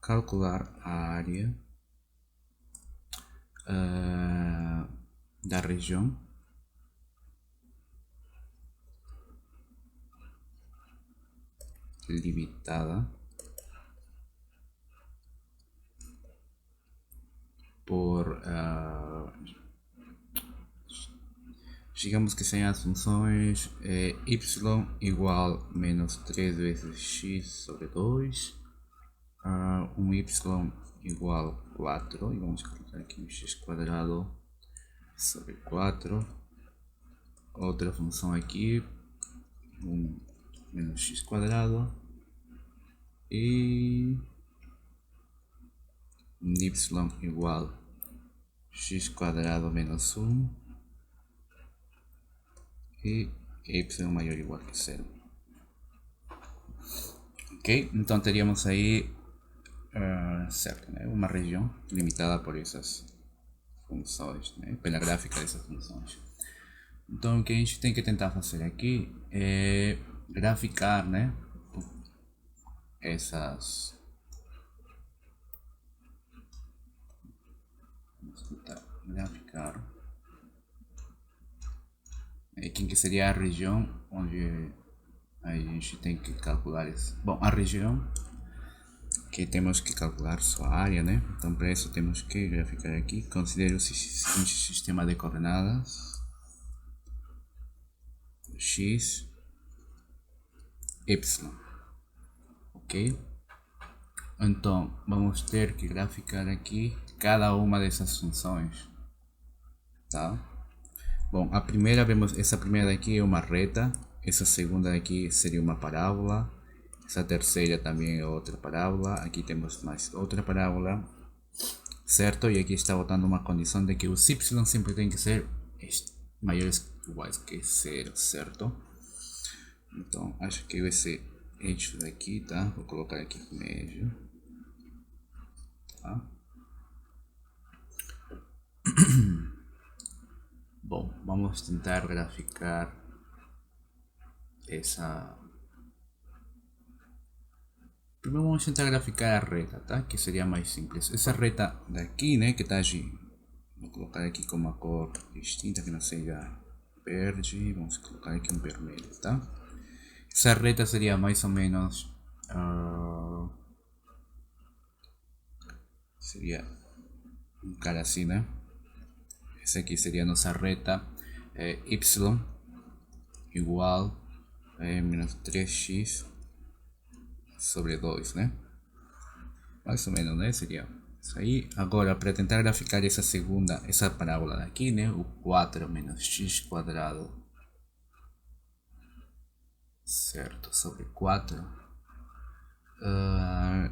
calcular a área da região limitada por digamos que sejam as funções y igual menos 3 vezes x sobre 2, um y igual 4, e vamos colocar aqui um x quadrado sobre 4, outra função aqui, um menos x quadrado, e um y igual x quadrado menos 1 e y maior ou igual que 0. Ok, então teríamos aí certo, né? Uma região limitada por essas funções, né? Pela gráfica dessas funções. Então o que a gente tem que tentar fazer aqui é graficar, né? Essas. Vamos tentar graficar. Aqui que seria a região onde a gente tem que calcular isso. Bom, a região que temos que calcular sua área, né? Então para isso temos que graficar aqui. Considere o seguinte sistema de coordenadas: x, y, ok? Então vamos ter que graficar aqui cada uma dessas funções, tá? Bom, a primeira vemos, essa primeira aqui é uma reta, essa segunda aqui seria uma parábola, essa terceira também é outra parábola, aqui temos mais outra parábola, certo? E aqui está botando uma condição de que os y sempre tem que ser maiores ou iguais que 0, certo? Então acho que esse eixo daqui, tá? Vou colocar aqui no meio, tá? Bom, vamos tentar graficar essa. Primeiro vamos tentar graficar a reta, tá? Que seria mais simples. Essa reta daqui, né? Que está aqui. Vou colocar aqui com uma cor distinta que não seja verde. Vamos colocar aqui um vermelho, tá? Essa reta seria mais ou menos. Seria um cara assim, né? Essa aqui seria a nossa reta y igual menos 3x sobre 2, né? Mais ou menos, né? Seria isso aí. Agora, para tentar graficar essa segunda, essa parábola daqui, né? O 4 menos x quadrado, certo, sobre 4.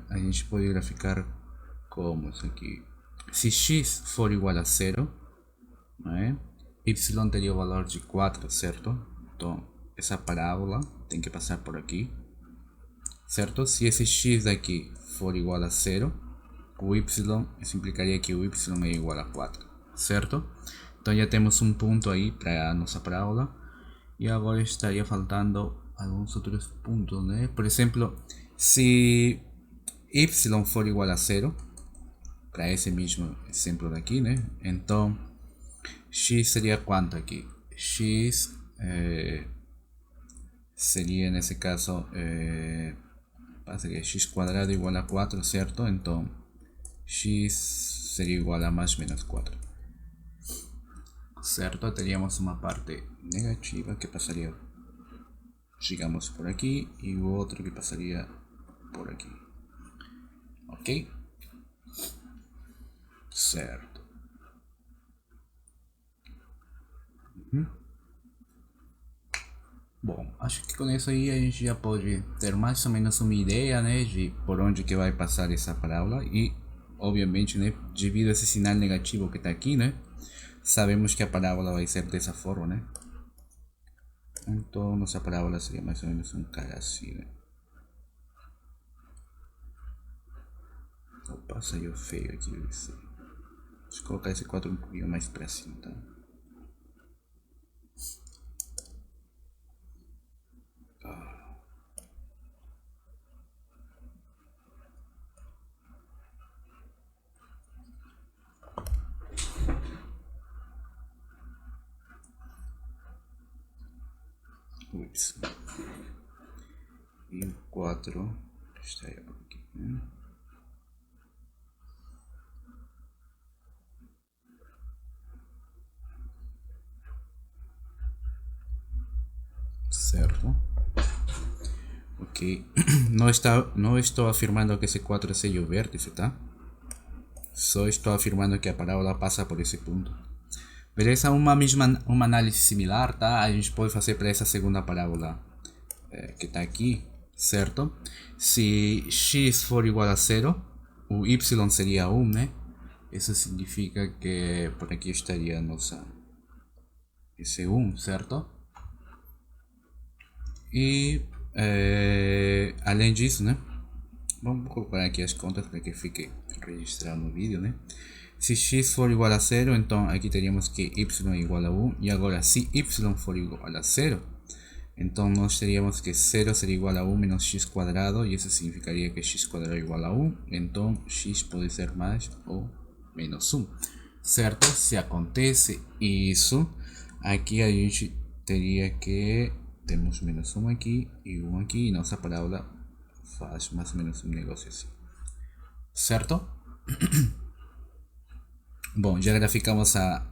A gente pode graficar como isso aqui. Se x for igual a 0, né? Y teria o valor de 4, certo? Então, essa parábola tem que passar por aqui, certo? Se esse x daqui for igual a 0, o y, isso implicaria que o y é igual a 4, certo? Então já temos um ponto aí para a nossa parábola. E agora estaria faltando alguns outros pontos, né? Por exemplo, se y for igual a 0, para esse mesmo exemplo daqui, né? Então x seria quanto aqui? X seria nesse caso seria x quadrado igual a 4, certo? Então x seria igual a mais menos 4, certo? Teríamos uma parte negativa que passaria, digamos, por aqui, e o outro que passaria por aqui, ok? Certo. Bom, acho que com isso aí a gente já pode ter mais ou menos uma ideia, né, de por onde que vai passar essa parábola. E obviamente, né, devido a esse sinal negativo que está aqui, né, sabemos que a parábola vai ser dessa forma, né? Então nossa parábola seria mais ou menos um cara assim, né? Opa, saiu feio aqui. Deixa eu colocar esse quadro um pouquinho mais para cima, tá? Y el 4 está aquí, ¿eh? Certo. Ok. No estoy afirmando que ese 4 es el vértice, ¿tá? Só estou afirmando que a parábola passa por esse ponto. Beleza? Uma análise similar, tá? A gente pode fazer para essa segunda parábola que está aqui, certo? Se x for igual a 0, o y seria 1, né? Isso significa que por aqui estaria nossa esse 1, certo? E além disso, né? Vamos colocar aqui as contas para que fique registrado no vídeo, né? Se x for igual a 0, então aqui teríamos que y é igual a 1. E agora, se y for igual a 0, então nós teríamos que 0 seria igual a 1 menos x quadrado. E isso significaria que x quadrado é igual a 1. Então x pode ser mais ou menos 1. Certo? Se acontece isso, aqui a gente teria que... Temos menos 1 aqui e 1 aqui. E nossa parábola faz mais ou menos um negócio assim. Certo? Bom, já graficamos a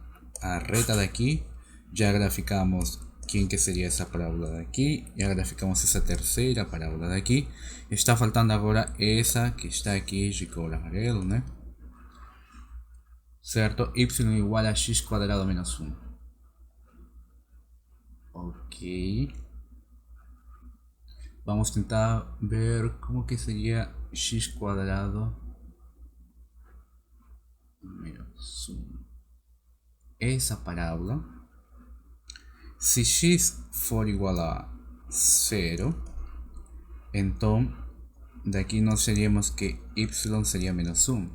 reta daqui, já graficamos quem que seria essa parábola daqui, já graficamos essa terceira parábola daqui. Está faltando agora essa que está aqui de cor amarelo, né? Certo? Y igual a x quadrado menos 1. Ok. Vamos tentar ver como que seria x quadrado menos 1. Essa parábola, se x for igual a 0, então daqui nós teríamos que y seria menos 1,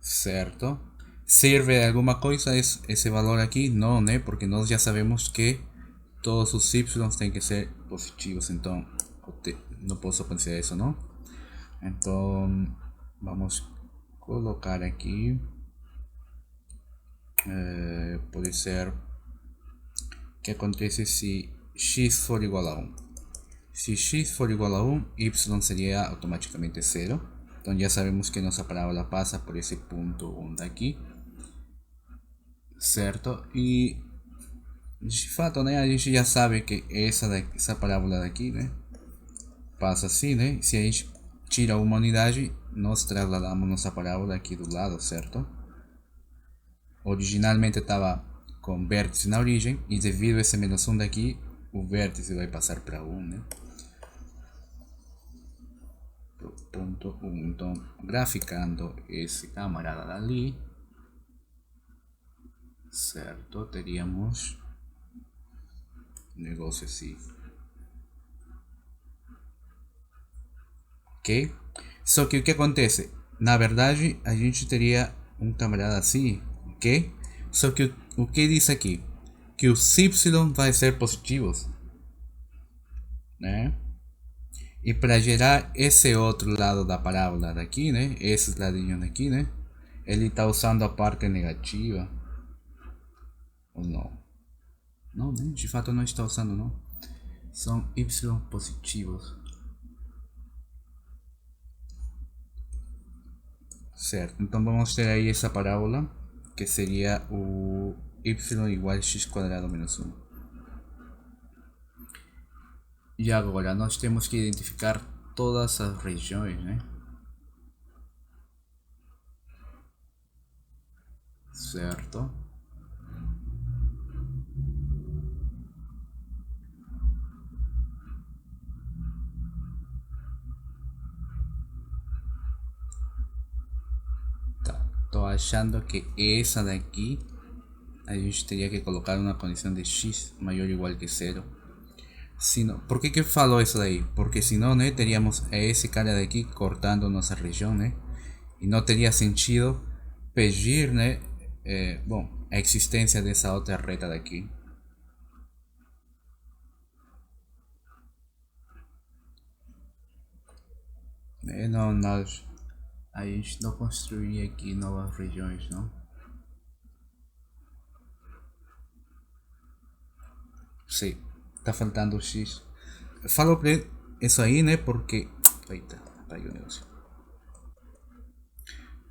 certo? ¿Sirve de alguma coisa esse valor aqui? Não, né? Porque nós já sabemos que todos os y têm que ser positivos, então não posso considerar isso, não? Então vamos colocar aqui, pode ser que acontece se x for igual a 1. Se x for igual a 1, y seria automaticamente 0. Então já sabemos que nossa parábola passa por esse ponto 1 daqui, certo? E de fato, né, a gente já sabe que essa parábola daqui, né, passa assim, né? Se a gente tira uma unidade, nós trasladamos nossa parábola aqui do lado, certo? Originalmente estava com vértice na origem e devido a esse menos 1 daqui, o vértice vai passar para 1, né? Pro ponto 1. Então, graficando esse camarada dali, certo? Teríamos um negócio assim. Ok? Só que o que acontece? Na verdade, a gente teria um camarada assim, ok? Só que o que diz aqui? Que os y vai ser positivos, né? E para gerar esse outro lado da parábola daqui, né? Esses ladinhos daqui, né? Ele está usando a parte negativa. Ou não? Não, né? De fato não está usando, não. São y positivos. Certo, então vamos ter aí essa parábola, que seria o y igual a x quadrado menos 1. E agora nós temos que identificar todas as regiões, né? Certo? Tá, tô achando que essa daqui a gente teria que colocar uma condição de x maior ou igual que 0. Não, por que falou isso daí? Porque senão, né, teríamos esse cara daqui cortando nossa região, né? E não teria sentido pedir, né, bom, a existência dessa outra reta daqui. Não, a gente não construiria aqui novas regiões, não? Sim. Tá faltando o X. Falo pra isso aí, né? Porque. Eita, caiu o negócio.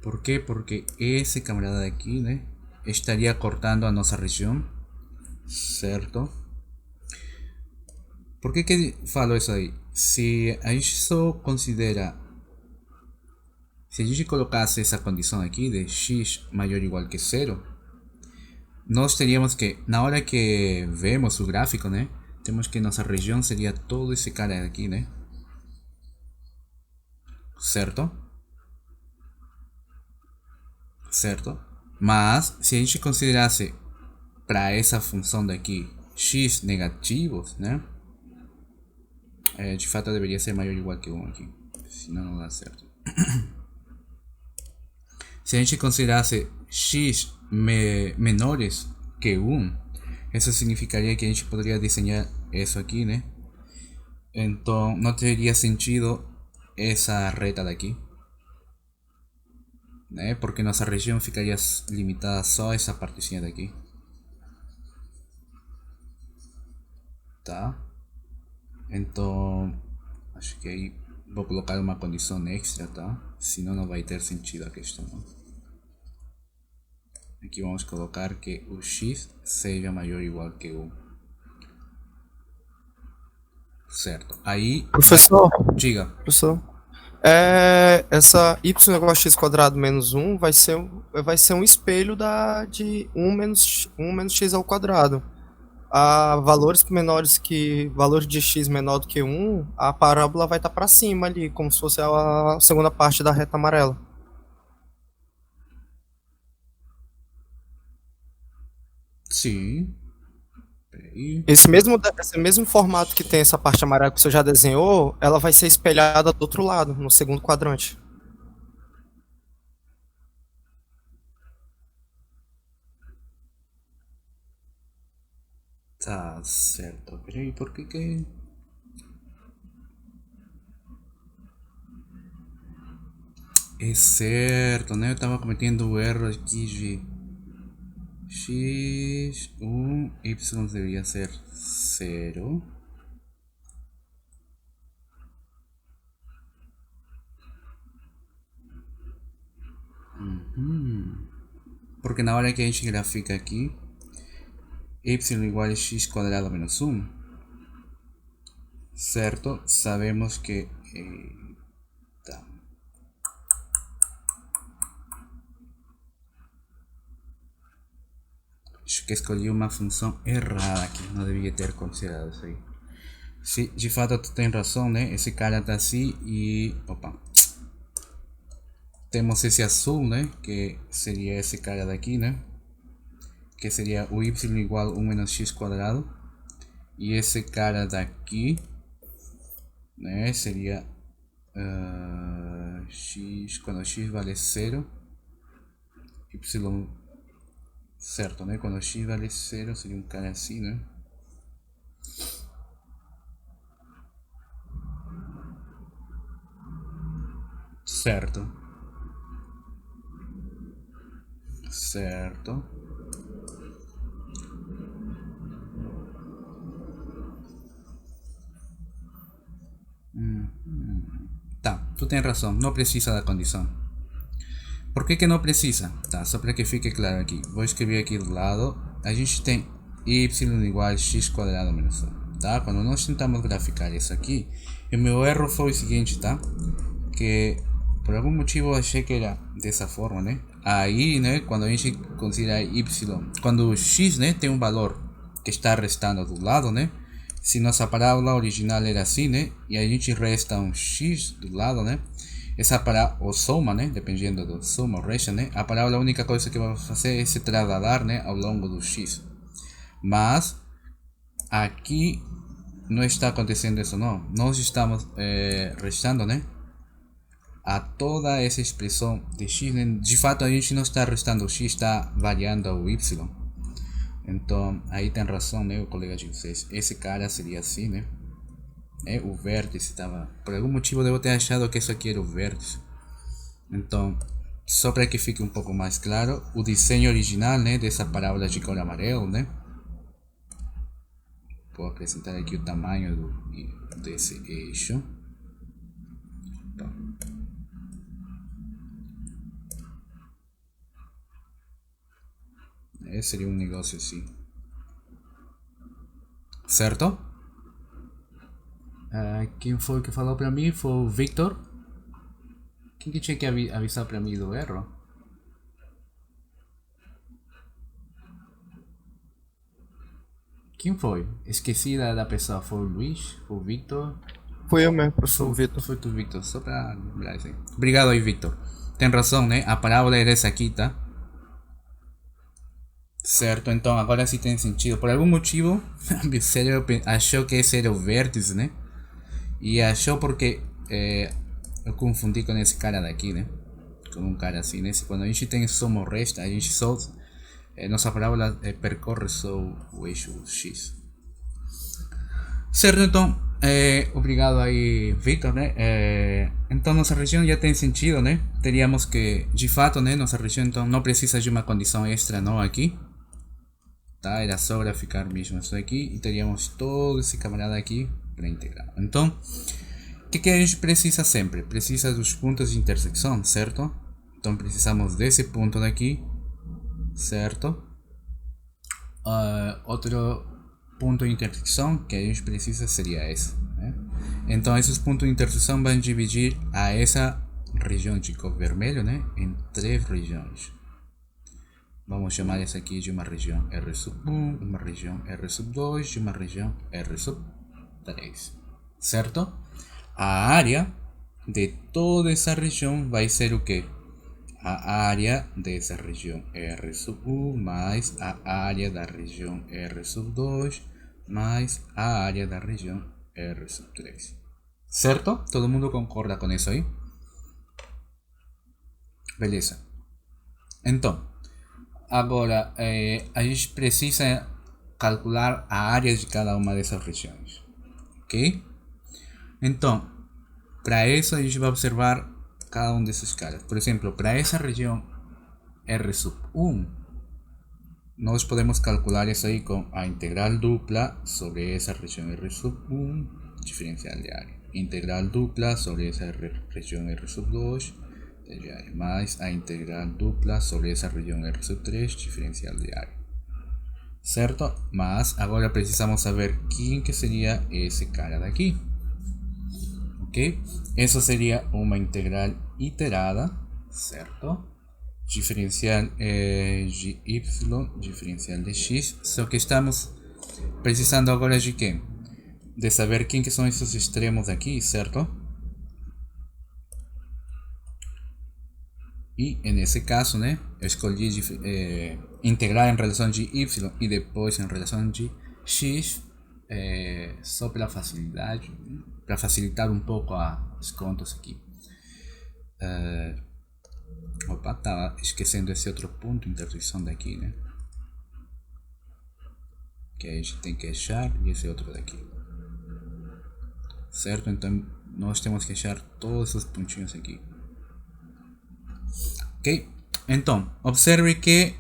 ¿Por quê? Porque esse camarada aqui, né? Estaria cortando a nossa região, certo? Por que falo isso aí? Se a gente só considera. Se a gente colocasse essa condição aqui de x maior ou igual que zero, nós teríamos que, na hora que vemos o gráfico, né? Temos que nossa região seria todo esse cara aqui, né? Certo? Certo? Mas, se a gente considerasse para essa função daqui x negativos, né? De fato deveria ser maior ou igual que 1 aqui, senão não dá certo. Se a gente considerasse x menores que 1, isso significaria que a gente poderia desenhar isso aqui, né? Então não teria sentido essa reta daqui, né? Porque nossa região ficaria limitada só a essa partezinha daqui, tá? Então acho que aí vou colocar uma condição extra, tá? Senão não vai ter sentido a questão, não? Aqui vamos colocar que o x seja maior ou igual que 1. Certo. Aí. Professor, Diga. professor, essa y igual a x quadrado menos um vai ser um espelho de um menos x ao quadrado. A valor de x menor do que um, a parábola vai estar para cima ali, como se fosse a segunda parte da reta amarela. Sim. Peraí. Esse mesmo formato que tem essa parte amarela que você já desenhou, ela vai ser espelhada do outro lado, no segundo quadrante. Tá certo. Peraí, por que. É certo, né? Eu tava cometendo o erro aqui de. X, 1, Y deveria ser 0. Porque na hora que a gente grafica aqui, y igual a x quadrado menos 1, certo? Sabemos que tá. Acho que escolhi uma função errada aqui, não devia ter considerado isso aí. Sim, de fato tu tem razão, né? Esse cara tá assim e... Opa. Temos esse azul, né? Que seria esse cara daqui, né? Que seria o y igual a 1 menos x quadrado. E esse cara daqui, né? Seria x, quando x vale 0. Y, certo, né? Quando x vale 0 seria um cara assim, né? Certo. Certo. Tá, tu tem razão, não precisa da condição. Por que não precisa? Tá, só para que fique claro aqui. Vou escrever aqui do lado. A gente tem y igual a x quadrado menos 1. Tá? Quando nós tentamos graficar isso aqui, o meu erro foi o seguinte, tá? Que por algum motivo eu achei que era dessa forma, né? Aí, né, quando a gente considera y, quando o x, né, tem um valor que está restando do lado, né? Se nossa parábola original era assim, né? E a gente resta um x do lado, né? Essa parábola, ou soma, né? Dependendo do soma ou resta, né? A parábola, a única coisa que vamos fazer é se trasladar, né? Ao longo do x. Mas aqui não está acontecendo isso, não. Nós estamos restando, né? A toda essa expressão de x, né? De fato a gente não está restando o x, está variando o y. Então aí tem razão, né, o colega de vocês. Esse cara seria assim, né? O vértice estava. Por algum motivo devo ter achado que isso aqui era o vértice. Então, só para que fique um pouco mais claro, o desenho original, né, dessa parábola de cor amarelo, né? Vou acrescentar aqui o tamanho desse eixo. Então, esse seria um negócio assim, certo? Quem foi que falou para mim? Foi o Victor. Quem que tinha que avisar para mim do erro? Quem foi? Esqueci da pessoa. Foi o Luiz? Foi o Victor? Fui eu mesmo, professor Vitor. Foi tu, Victor. Só para lembrar isso aí. Obrigado aí, Victor. Tem razão, né? A parábola era essa aqui, tá? Certo, então agora sim tem sentido. Por algum motivo, meu cérebro achou que esse era o vértice, né? E achou porque eu confundi com esse cara daqui, né? Com um cara assim, né? Quando a gente tem soma ou resta, a gente só... nossa parábola percorre só o eixo X. Certo, então, obrigado aí, Victor, né? Então nossa região já tem sentido, né? Teríamos que, de fato, né? Nossa região então não precisa de uma condição extra, não, aqui. Tá? Era só graficar mesmo isso aqui e teríamos todo esse camarada aqui para integrar. Então, o que a gente precisa sempre? Precisa dos pontos de intersecção, certo? Então precisamos desse ponto daqui, certo? Outro ponto de intersecção que a gente precisa seria esse, né? Então esses pontos de intersecção vão dividir a essa região de cor vermelho, né, em 3 regiões. Vamos chamar essa aqui de uma região R1, uma região R2 e uma região R3, certo? A área de toda essa região vai ser o que? A área dessa região R1 mais a área da região R2 mais a área da região R3. Certo? Todo mundo concorda com isso aí? Beleza. Então, agora a gente precisa calcular a área de cada uma dessas regiões. Ok? Então, para isso a gente vai observar cada um desses caras. Por exemplo, para essa região R1, nós podemos calcular isso aí com a integral dupla sobre essa região R1, diferencial de área. Integral dupla sobre essa região R2, de área, mais a integral dupla sobre essa região R3, diferencial de área. Certo? Mas agora precisamos saber quem que seria esse cara daqui. Ok? Isso seria uma integral iterada, certo? Diferencial de y, diferencial de x. Só que estamos precisando agora de quê? De saber quem que são esses extremos aqui, certo? E nesse caso, né, eu escolhi integrar em relação de y e depois em relação de x, só pela facilidade, para facilitar um pouco as contas aqui. Opa, estava esquecendo esse outro ponto de interseção daqui, né? Que a gente tem que achar, e esse outro daqui. Certo? Então nós temos que achar todos os pontinhos aqui. Ok? Então, observe que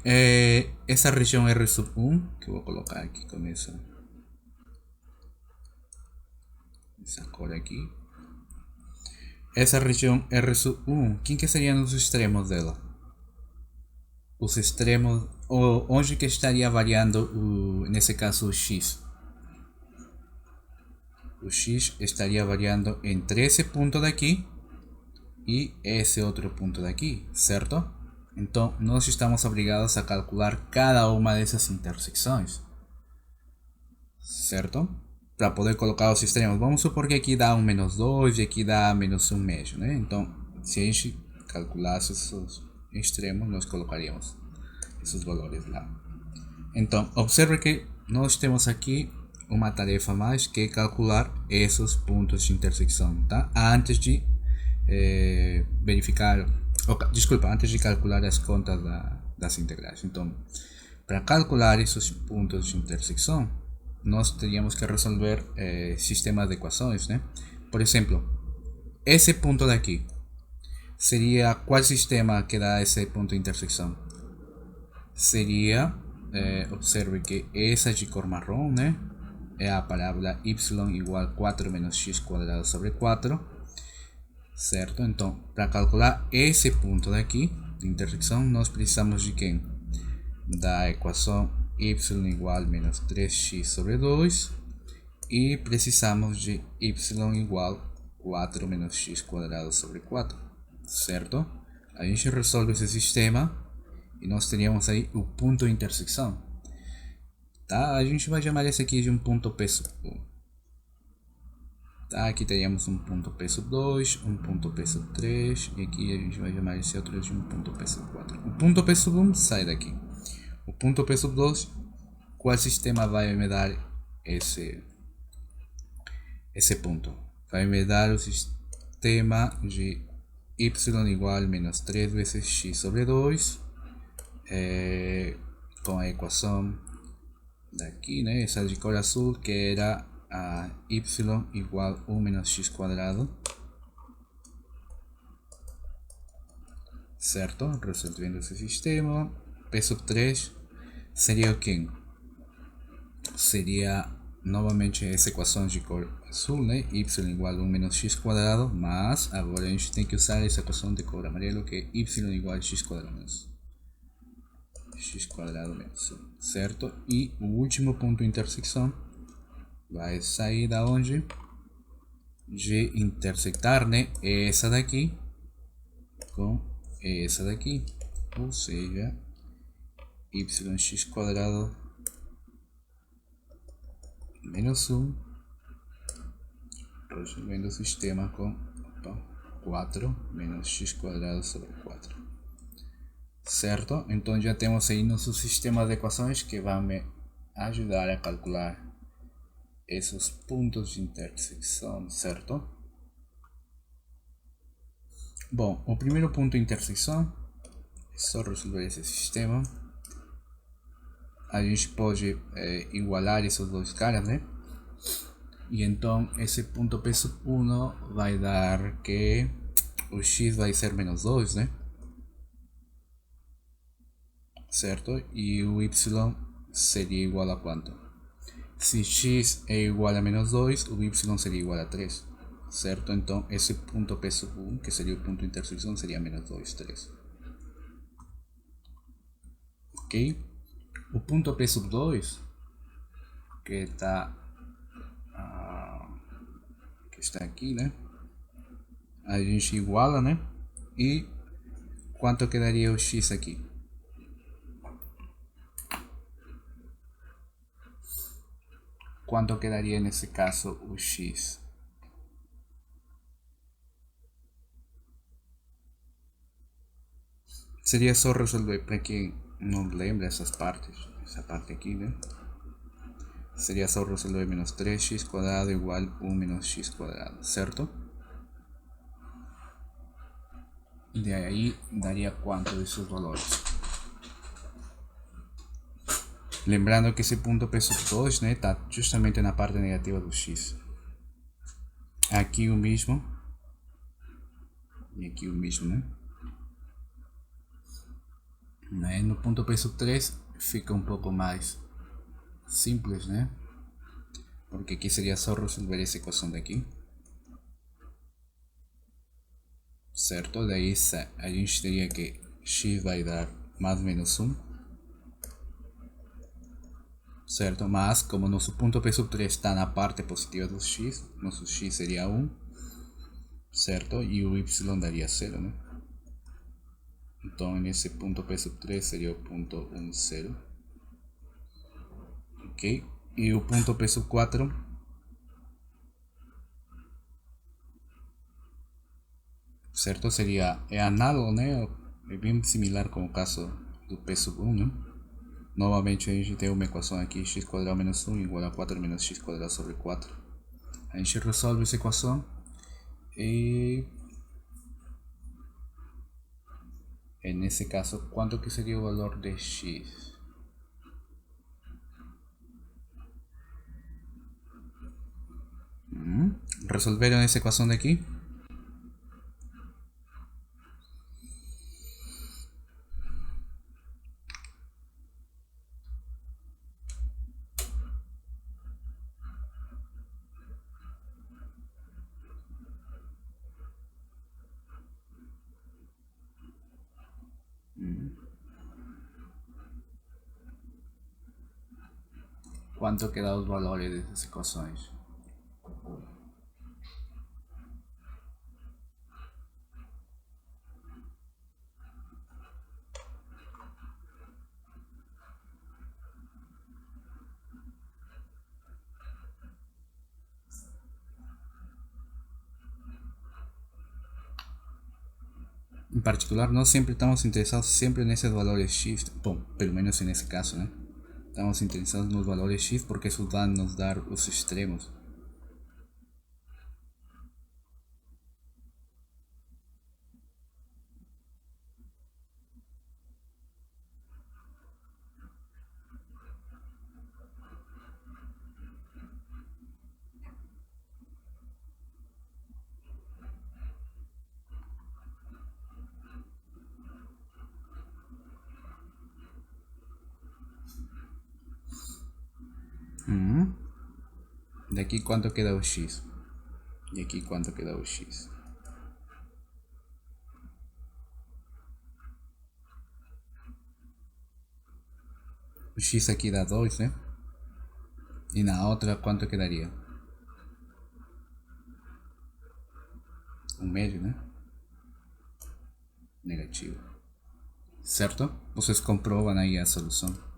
essa região R1, que eu vou colocar aqui com essa cor aqui. Essa região R1, quem que seriam os extremos dela? Os extremos, onde que estaria variando, nesse caso, o x? O x estaria variando entre esse ponto daqui e esse outro ponto daqui, certo? Então, nós estamos obrigados a calcular cada uma dessas intersecções, certo? Para poder colocar os extremos. Vamos supor que aqui dá um -2 e aqui dá -1,5, né? Então, se a gente calculasse esses extremos, nós colocaríamos esses valores lá. Então, observe que nós temos aqui uma tarefa mais, que é calcular esses pontos de intersecção, tá? Antes de antes de calcular as contas das integrais. Então, para calcular esses pontos de intersecção, nós teríamos que resolver sistemas de equações, né? Por exemplo, esse ponto daqui seria qual sistema que dá esse ponto de intersecção? Seria, observe que essa de cor marrom, né? es la parábola y igual 4 menos x cuadrado sobre 4, certo? Entonces, para calcular ese punto de aquí, de intersección, nós precisamos de quem? Da equação y igual menos 3x sobre 2 e precisamos de y igual 4 menos x cuadrado sobre 4, certo? A gente resolve esse sistema e nós teríamos aí o ponto de intersecção. Tá? A gente vai chamar esse aqui de um ponto P sub 1. Tá? Aqui teríamos um ponto P sub 2, um ponto P sub 3 e aqui a gente vai chamar esse outro de um ponto P sub 4. O ponto P sub 1 sai daqui. O ponto P sub 2, qual sistema vai me dar esse ponto? Vai me dar o sistema de y igual menos 3 vezes x sobre 2 com a equação daqui, né, essa de cor azul, que era a y igual 1 menos x cuadrado, certo? Resolvendo esse sistema, P sub 3 seria o quê? Seria novamente essa equação de cor azul, né? Y igual a 1 menos x cuadrado, mas agora a gente tem que usar essa equação de cor amarelo, que é y igual a x cuadrado menos x cuadrado menos 1, certo? E o último ponto de intersecção vai sair da onde? De intersectar, né? Essa daqui com essa daqui, ou seja, yx quadrado menos 1, resolvendo o sistema com 4 menos x quadrado sobre 4. Certo? Então já temos aí nosso sistema de equações que vai me ajudar a calcular esses pontos de intersecção, certo? Bom, o primeiro ponto de intersecção é só resolver esse sistema. A gente pode igualar esses dois caras, né? E então esse ponto P sub 1 vai dar que o x vai ser menos 2, né? Certo? E o y seria igual a quanto? Se x é igual a menos 2, o y seria igual a 3, certo? Então esse ponto P sub 1, que seria o ponto de intersecção, seria menos 2, 3. Ok? O ponto P sub 2, que está aqui, né? A gente iguala, né? E quanto quedaria o x aqui? Quanto quedaria nesse caso o x? Seria só resolver, para quem não lembra essas partes, essa parte aqui, né? Seria só resolver menos 3x quadrado igual 1 menos x quadrado, certo? E de aí daria quanto desses valores? Lembrando que esse ponto P sub 2, né, está justamente na parte negativa do x. Aqui o mesmo. E aqui o mesmo, né? No ponto P sub 3 fica um pouco mais simples, né? Porque aqui seria só resolver essa equação daqui. Certo? Daí a gente teria que x vai dar mais ou menos 1. Certo? Mas como nosso ponto P sub 3 está na parte positiva do x, nosso x seria 1, certo? E o y daria 0, né? Então nesse ponto P sub 3 seria o ponto 1, 0. Ok? E o ponto P sub 4 certo? Seria, é análogo, né? É bem similar com o caso do P sub 1, né? Novamente a gente tem uma equação aqui, x quadrado menos 1 igual a 4 menos x quadrado sobre 4. A gente resolve essa equação e nesse caso, quanto que seria o valor de x? Resolveram essa equação daqui? quanto que dá os valores dessas equações. Em particular, nós sempre estamos interessados sempre nesses valores x, bom, pelo menos nesse caso, né? Estamos interessados nos valores x porque isso vai nos dar os extremos. Daqui quanto queda o x? E aqui quanto queda o x? O x aqui dá 2, né? E na outra quanto quedaria? 1/2, né? Negativo. Certo? Vocês comprovam aí a solução.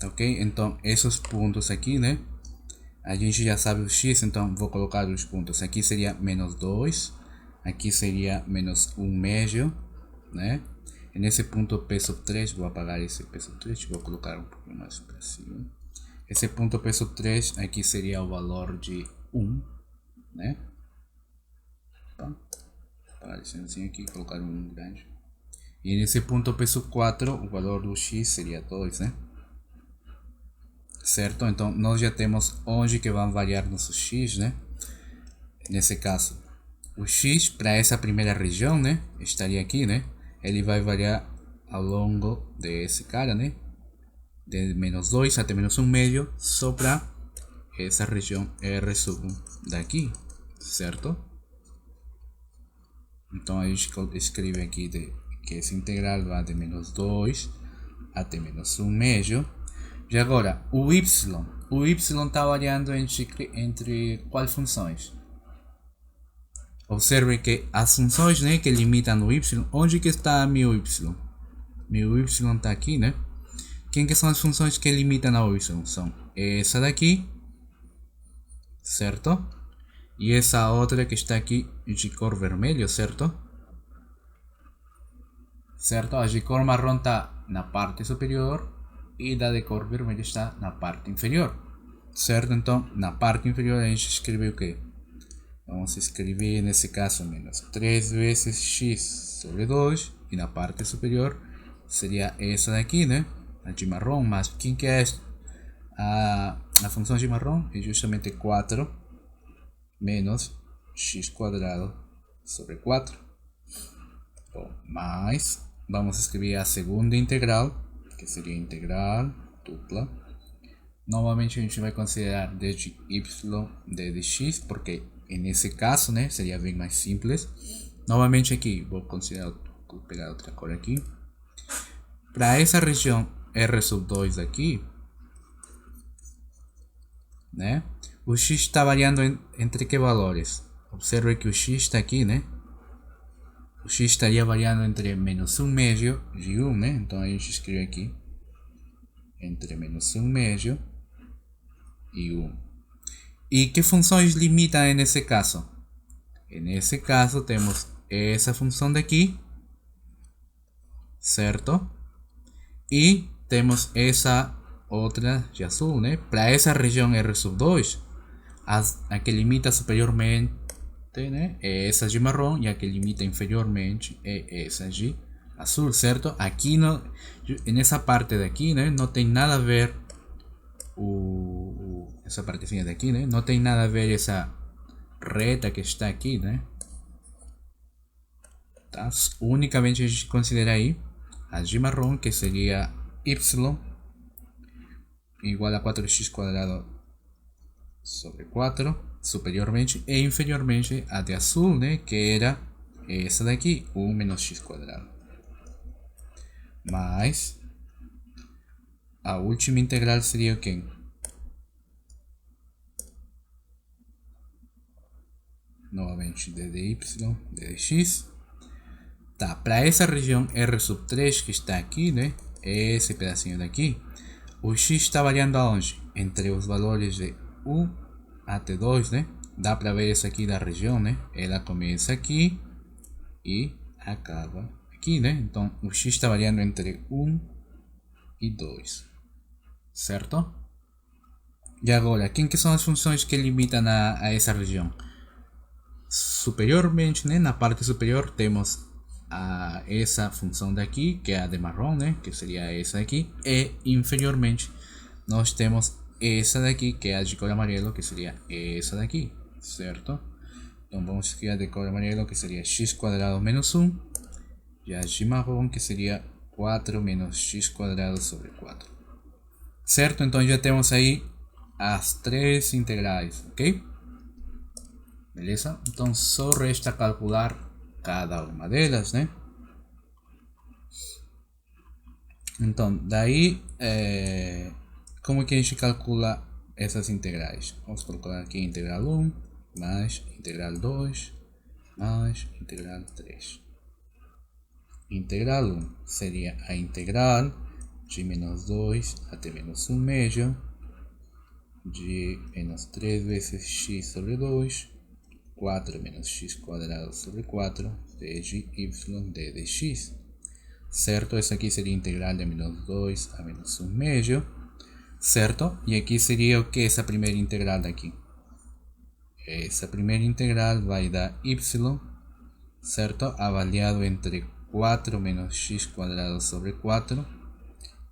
Ok? Então, esses pontos aqui, né? A gente já sabe o x, então vou colocar os pontos. Aqui seria menos 2. Aqui seria menos 1/2, né? E nesse ponto peso 3, vou apagar esse peso 3, vou colocar um pouquinho mais para cima. Esse ponto peso 3, aqui seria o valor de 1, né? Tá? Apagar esse assim aqui, colocar um grande. E nesse ponto peso 4, o valor do x seria 2, né? Certo? Então nós já temos onde que vão variar nossos x, né? Nesse caso, o x para essa primeira região, né? Estaria aqui, né? Ele vai variar ao longo desse cara, né? De menos 2 até menos 1/2, só para essa região R sub 1 daqui, certo? Então a gente escreve aqui que esse integral vai de menos 2 até menos 1/2. E agora, o y está variando entre quais funções? Observe que as funções, né, que limitam o y, onde que está meu y? Meu y está aqui, né? Quem que são as funções que limitam ao y? São essa daqui, certo? E essa outra que está aqui de cor vermelho, certo? Certo? A de cor marrom está na parte superior e da de cor vermelho está na parte inferior, certo? Então, na parte inferior a gente escreve o que? Vamos escrever nesse caso menos 3 vezes x sobre 2, e na parte superior seria essa daqui, né? A de marrom, mas quem que é a função de marrom? É justamente 4 menos x quadrado sobre 4. Bom, mais, vamos escrever a segunda integral, que seria integral dupla. Novamente a gente vai considerar desde y desde x, porque nesse caso, né, seria bem mais simples. Novamente aqui, vou pegar outra cor aqui. Para essa região R sub 2 aqui, né, o x está variando entre que valores? Observe que o x está aqui, né? O x estaria variando entre menos 1/2 e 1, né? Então a gente escreve aqui entre menos 1/2 e 1. E que funções limitam nesse caso? Nesse caso temos essa função daqui, certo? E temos essa outra de azul, né? Para essa região R sub 2, a que limita superiormente, né, é essa de marrom, e a que limita inferiormente é essa de azul, certo? Aqui nessa parte daqui, né, não tem nada a ver essa partezinha daqui, né? Não tem nada a ver essa reta que está aqui, né? Tá? Unicamente a gente considera aí a de marrom, que seria y igual a 4x quadrado sobre 4 superiormente, e inferiormente a de azul, né, que era essa daqui, 1 menos x quadrado, mais a última integral seria o quê? Novamente d de y, d de x. Tá, para essa região R sub 3 que está aqui, né? Esse pedacinho daqui. O x está variando aonde? Entre os valores de 1 até 2, né? Dá para ver isso aqui da região, né? Ela começa aqui e acaba aqui, né? Então o x está variando entre 1 e 2, certo? E agora, quem que são as funções que limitam a essa região? Superiormente, né? Na parte superior temos essa função daqui, que é a de marrom, né? Que seria essa aqui. E inferiormente nós temos essa daqui, que é a de cor amarelo, que seria essa daqui, certo? Então vamos criar de cor amarelo, que seria x quadrado menos 1. E a de marrom, que seria 4 menos x quadrado sobre 4. Certo? Então já temos aí as três integrais, ok? Beleza? Então só resta calcular cada uma delas, né? Então, daí, como que a gente calcula essas integrais? Vamos colocar aqui integral 1 mais integral 2 mais integral 3. Integral 1 seria a integral de menos 2 até menos 1 meio de menos 3 vezes x sobre 2, 4 menos x quadrado sobre 4, d de y, d de x. Certo? Essa aqui seria a integral de menos 2 a menos 1 meio. Certo? E aqui seria o que essa primeira integral daqui? Essa primeira integral vai dar y, certo? Avaliado entre 4 menos x quadrado sobre 4,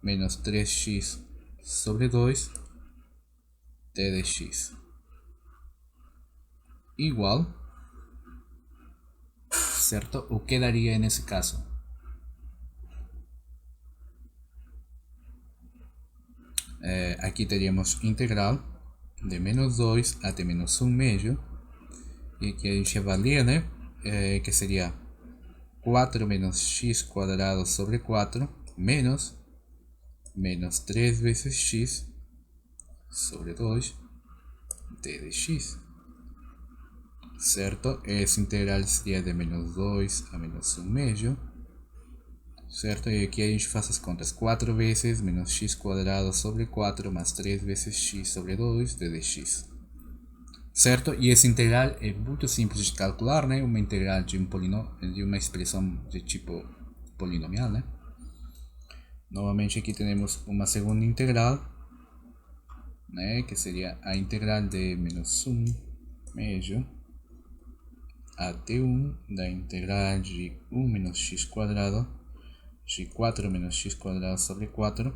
menos 3x sobre 2, d de x. Igual, certo? O que daria nesse caso? Aqui teríamos integral de menos 2 até menos 1 meio. E aqui a gente avalia, né? Que seria 4 menos x quadrado sobre 4 menos 3 vezes x sobre 2 d de x. Certo? Essa integral seria de menos 2 a menos 1 meio. Certo? E aqui a gente faz as contas. 4 vezes menos x quadrado sobre 4 mais 3 vezes x sobre 2 d de x. Certo? E essa integral é muito simples de calcular, né? Uma integral de de uma expressão de tipo polinomial, né? Novamente aqui temos uma segunda integral, né? Que seria a integral de menos 1 meio até 1 da integral de 1 menos x quadrado de 4 menos x quadrado sobre 4,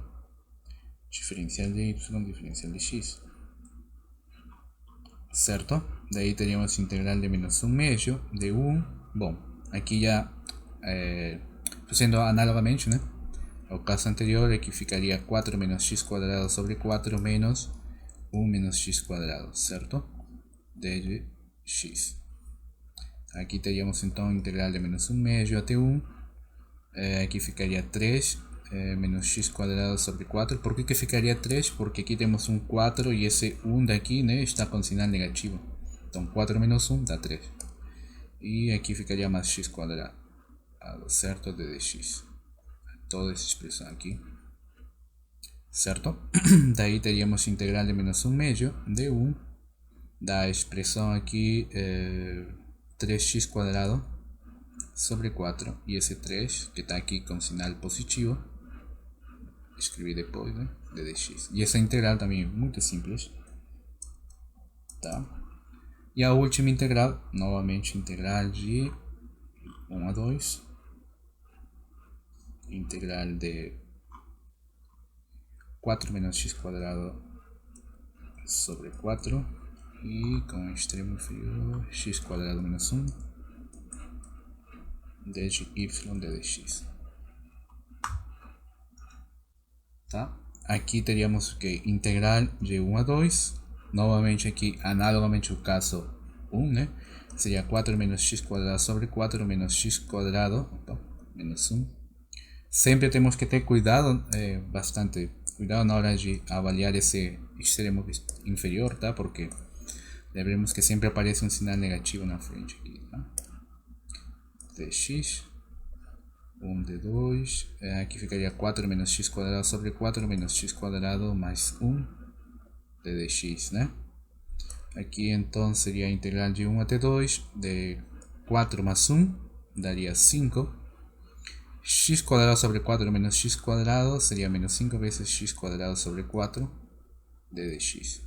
diferencial de y, diferencial de x. Certo? Daí teríamos integral de menos 1 meio de 1. Bom, aqui já fazendo analogamente, né? O caso anterior aqui ficaria 4 menos x quadrado sobre 4 menos 1 menos x quadrado, certo? D de x. Aqui teríamos então integral de menos 1 meio até 1. Aqui ficaria 3 menos x quadrado sobre 4. Por que ficaria 3? Porque aqui temos um 4 e esse 1 daqui, né, está com sinal negativo. Então 4 menos 1 dá 3. E aqui ficaria mais x quadrado, certo? D de x. Toda essa expressão aqui. Certo? Daí teríamos integral de menos 1 meio de 1 da expressão aqui 3x quadrado sobre 4, e esse 3 que está aqui com sinal positivo, escrevi depois, né, d de x. E essa integral também é muito simples, tá? E a última integral, novamente integral de 1 a 2, integral de 4 menos x quadrado sobre 4, e com o extremo inferior x quadrado menos 1, d de y, d de x. Tá? Aqui teríamos que integral de 1 a 2, novamente aqui analogamente o caso 1, né? Seria 4 menos x quadrado sobre 4 menos x quadrado, menos 1. Sempre temos que ter cuidado, bastante cuidado na hora de avaliar esse extremo inferior, tá? Porque lembremos que sempre aparece um sinal negativo na frente aqui, tá? Dx 1 de 2, aqui ficaria 4 menos x quadrado sobre 4 menos x quadrado mais 1 de dx, né? Aqui então seria a integral de 1 até 2 de 4 mais 1 daria 5. X quadrado sobre 4 menos x quadrado seria menos 5 vezes x quadrado sobre 4 de dx.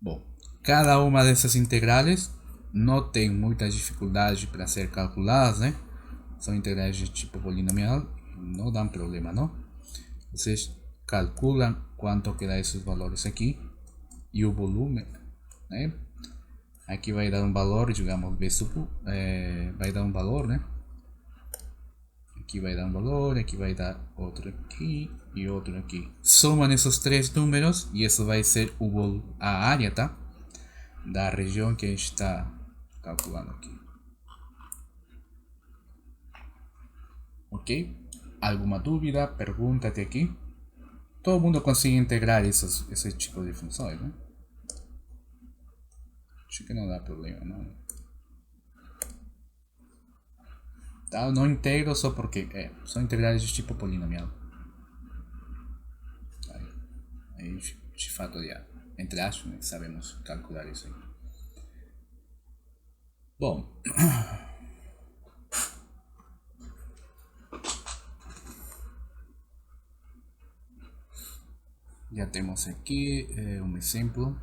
Bom, cada uma dessas integrais não tem muita dificuldade para ser calculadas, né? São integrais de tipo polinomial, não dão problema, não? Vocês calculam quanto que dá esses valores aqui e o volume, né? Aqui vai dar um valor, digamos, B sub, vai dar um valor, né? Aqui vai dar um valor, aqui vai dar outro aqui e outro aqui. Soma nesses três números e isso vai ser a área, tá? Da região que a gente está calculando aqui. Ok? Alguma dúvida, pergunta até aqui? Todo mundo consegue integrar esse tipo de funções, né? Acho que não dá problema, não. Tá? Eu não integro só porque são integrais de tipo polinomial. Aí de fato já, entre aspas, né, sabemos calcular isso aí. Bom, já temos aqui um exemplo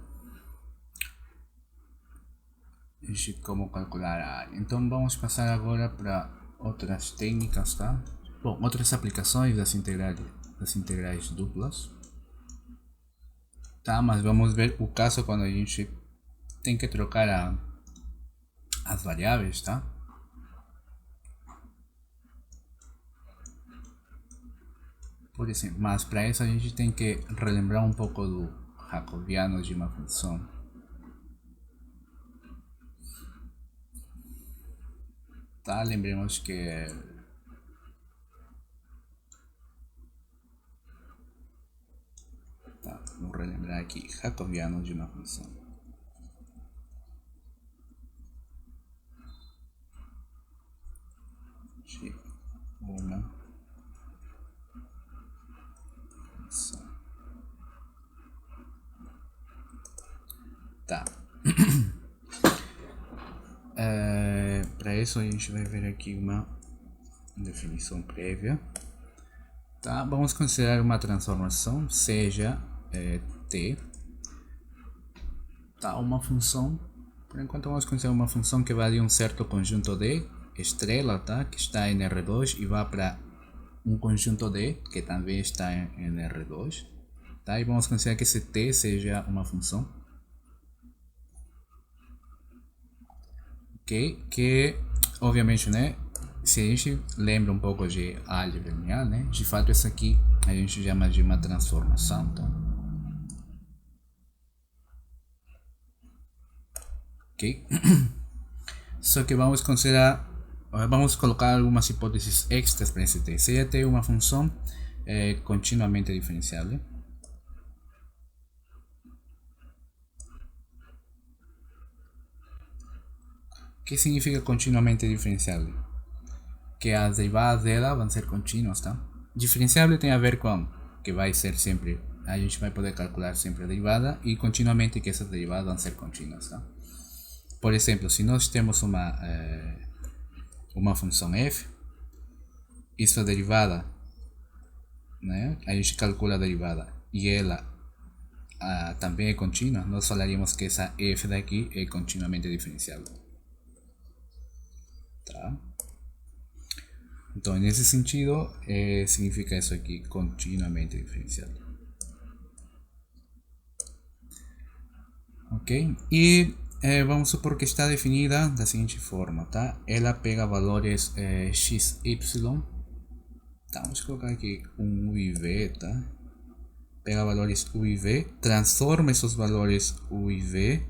de como calcular a área. Então vamos passar agora para outras técnicas, tá? Bom, outras aplicações das integrais duplas. Tá, mas vamos ver o caso quando a gente tem que trocar as variáveis, tá? Por exemplo, mas para isso a gente tem que relembrar um pouco do jacobiano de uma função. Tá, lembremos que vamos relembrar aqui jacobiano de uma função. De uma função. Tá. Para isso a gente vai ver aqui uma definição prévia. Tá, vamos considerar uma transformação, seja t, tá, uma função, por enquanto vamos considerar uma função que vai de um certo conjunto D, estrela, tá, que está em R2 e vai para um conjunto D, que também está em R2, tá, e vamos considerar que esse t seja uma função, ok, que obviamente, né, se a gente lembra um pouco de álgebra linear, né, de fato essa aqui a gente chama de uma transformação, tá? Ok? Só que vamos considerar, vamos colocar algumas hipóteses extras para esse t. Se t é uma função continuamente diferenciável, o que significa continuamente diferenciável? Que as derivadas dela vão ser contínuas, tá? Diferenciável tem a ver com que vai ser sempre, a gente vai poder calcular sempre a derivada e continuamente que essas derivadas vão ser contínuas, tá? Por exemplo, se nós temos uma função f e sua derivada, né, a gente calcula a derivada e ela também é contínua, nós falaríamos que essa f daqui é continuamente diferenciável. Tá? Então, nesse sentido, significa isso aqui, continuamente diferenciado. Ok? E vamos supor que está definida da seguinte forma, tá? Ela pega valores x, y, tá? Vamos colocar aqui um u e v, tá? Pega valores u e v, transforma esses valores u e v,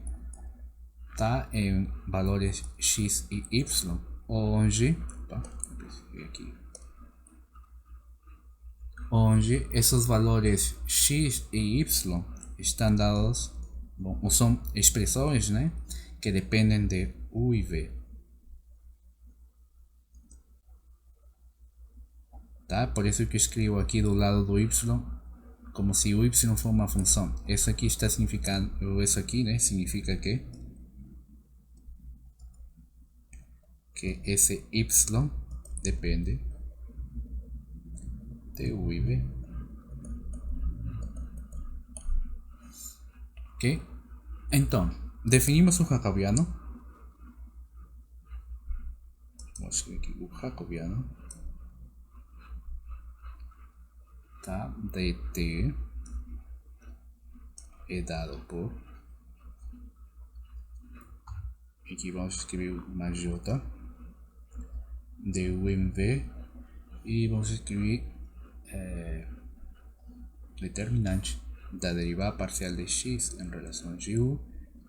tá? Em valores x e y, onde, aqui, onde esses valores x e y estão dados, bom, são expressões, né, que dependem de u e v. Tá? Por isso que eu escrevo aqui do lado do y como se o y for uma função. Isso aqui está significando, isso aqui, né, significa que esse y depende de u e v. Ok? Então, definimos o jacobiano. Vamos escrever aqui o jacobiano. Tá? dt é dado por, aqui vamos escrever uma j de u em v e vamos escrever determinante da derivada parcial de x em relação de u,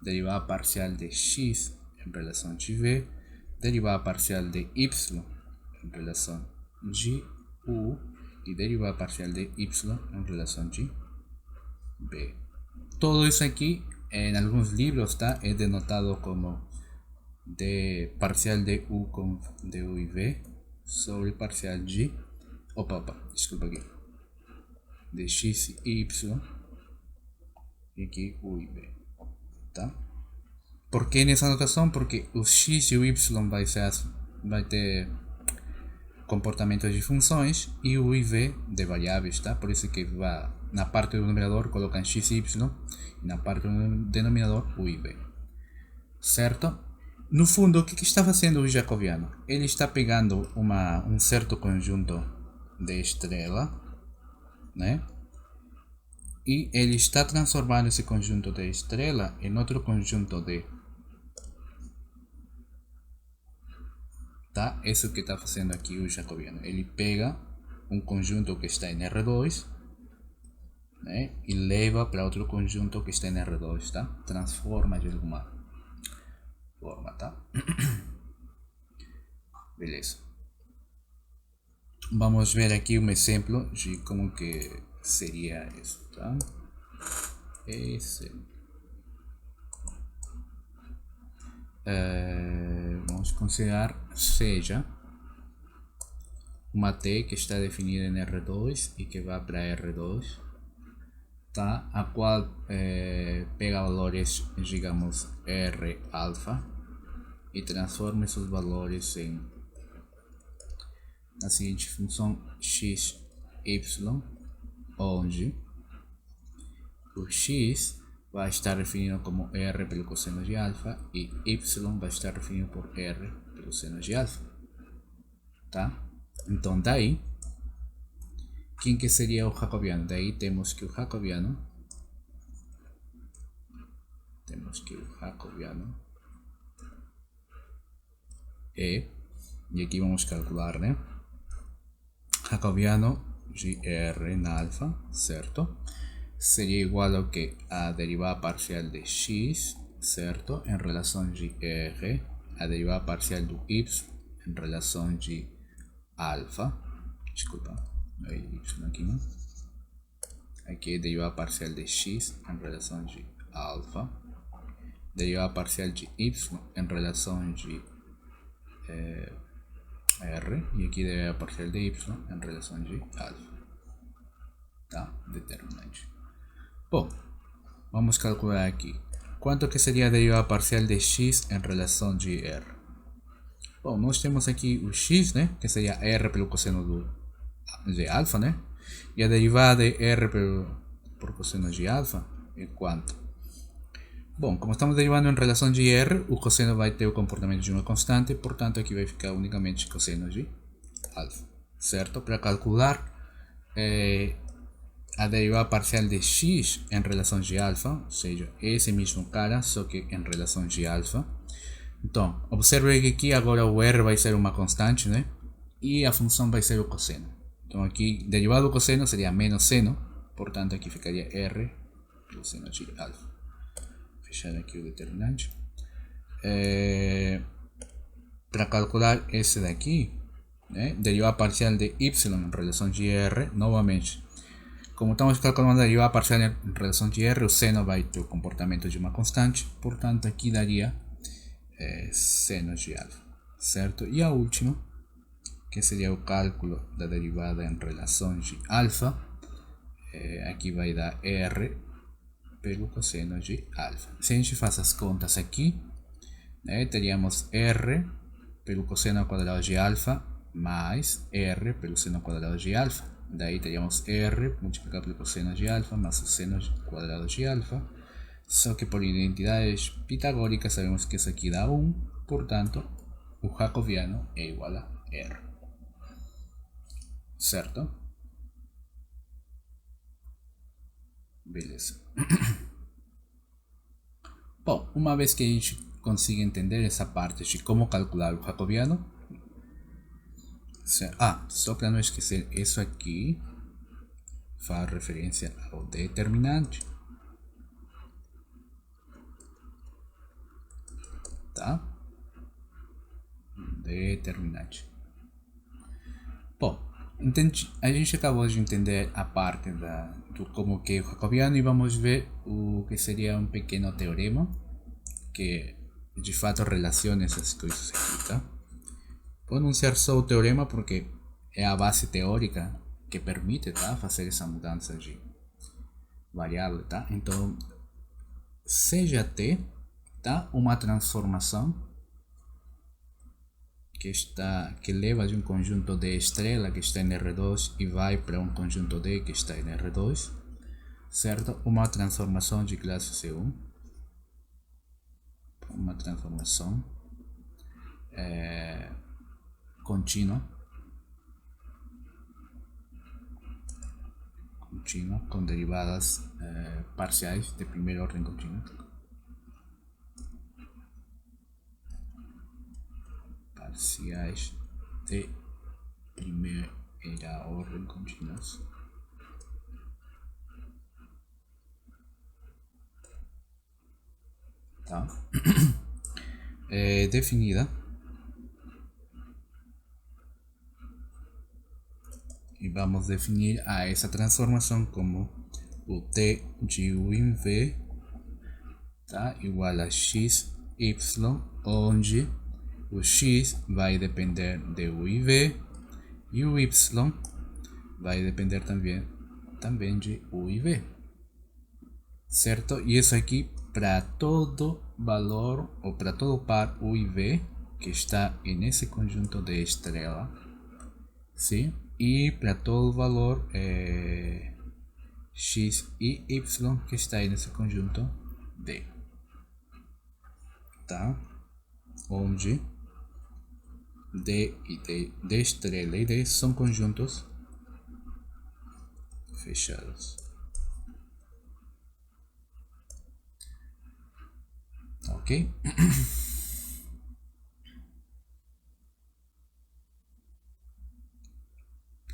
derivada parcial de x em relação de v, derivada parcial de y em relação de u e derivada parcial de y em relação de b. Todo isso aqui em alguns livros, tá, é denotado como de parcial de u com de u e v sobre parcial de desculpa aqui, de x e y e aqui u e v, tá? Por que nessa notação? Porque o x e o y vai ter comportamentos de funções e o u e v de variáveis, tá? Por isso que vai na parte do numerador colocam x e y e na parte do denominador u e v, certo? No fundo, o que está fazendo o jacobiano? Ele está pegando um certo conjunto de estrela, né? E ele está transformando esse conjunto de estrela em outro conjunto de, tá? Isso que está fazendo aqui o jacobiano. Ele pega um conjunto que está em R2, né, e leva para outro conjunto que está em R2, tá? Transforma de alguma forma, tá? Beleza. Vamos ver aqui um exemplo de como que seria isso, tá? Vamos considerar seja uma t que está definida em R2 e que vai para R2, tá? A qual pega valores, digamos, R alfa e transforma esses valores em a seguinte função x, y, onde o x vai estar definido como r pelo cosseno de alfa e y vai estar definido por r pelo seno de alfa, tá? Então daí, quem que seria o jacobiano? Daí temos que o jacobiano é, e aqui vamos calcular, né? Jacobiano de r na alfa, certo? Seria igual ao que a derivada parcial de x, certo? Em relação de r, a derivada parcial do y em relação de alfa, desculpa, não é y aqui não, aqui é derivada parcial de x em relação de alfa, derivada parcial de y em relação de r, e aqui derivada parcial de y em relação de alfa, tá? Determinante. Bom, vamos calcular aqui quanto que seria a derivada parcial de x em relação de r. Bom, nós temos aqui o x, né, que seria r pelo cosseno de alfa, né, e a derivada de r por cosseno de alfa é quanto? Bom, como estamos derivando em relação de r, o cosseno vai ter o comportamento de uma constante, portanto aqui vai ficar unicamente cosseno de alfa, certo? Para calcular a derivada parcial de x em relação de alfa, ou seja, esse mesmo cara, só que em relação de alfa. Então, observe que aqui agora o r vai ser uma constante, né? E a função vai ser o cosseno. Então aqui, derivado do cosseno seria menos seno, portanto aqui ficaria r pelo seno de alfa. Fechar aqui o determinante. Para calcular esse daqui, Derivada parcial de y en relación GR, nuevamente. Como estamos calculando a derivada parcial en relación GR, el seno va a ter o comportamento de uma constante, portanto aqui daria seno de alfa, certo? E a última, que seria o cálculo da derivada em relação de alfa, aqui vai dar R pelo cosseno de alfa. Se a gente faz as contas aqui, teríamos R pelo cosseno ao quadrado de alfa mais R pelo seno ao quadrado de alfa. Daí teríamos R multiplicado pelo cosseno de alfa mais o seno quadrado de alfa. Só que por identidades pitagóricas sabemos que isso aqui dá 1, portanto o jacobiano é igual a R. Certo? Beleza. Bom, uma vez que a gente consiga entender essa parte de como calcular o jacobiano, só para não esquecer, isso aqui faz referência ao determinante. Tá? Determinante. Bom, a gente acabou de entender a parte do como que é o jacobiano e vamos ver o que seria um pequeno teorema que de fato relaciona essas coisas aqui, tá? Vou anunciar só o teorema porque é a base teórica que permite, tá, fazer essa mudança de variável, tá? Então, seja T, tá, uma transformação que leva de um conjunto D estrela que está em R2 e vai para um conjunto D que está em R2, certo? Uma transformação de classe C1, uma transformação contínua com derivadas parciais de primeira ordem contínua. Parciais de primeira ordem contínuas. Tá? Definida e vamos definir a essa transformação como o T de U em V, tá, igual a x, y, onde o x vai depender de U e V e o y vai depender também de U e V, certo? E isso aqui para todo valor ou para todo par U e V que está nesse conjunto de estrela, sim? E para todo valor x e y que está aí nesse conjunto D, tá? Onde D e D estrela e D são conjuntos fechados. Ok?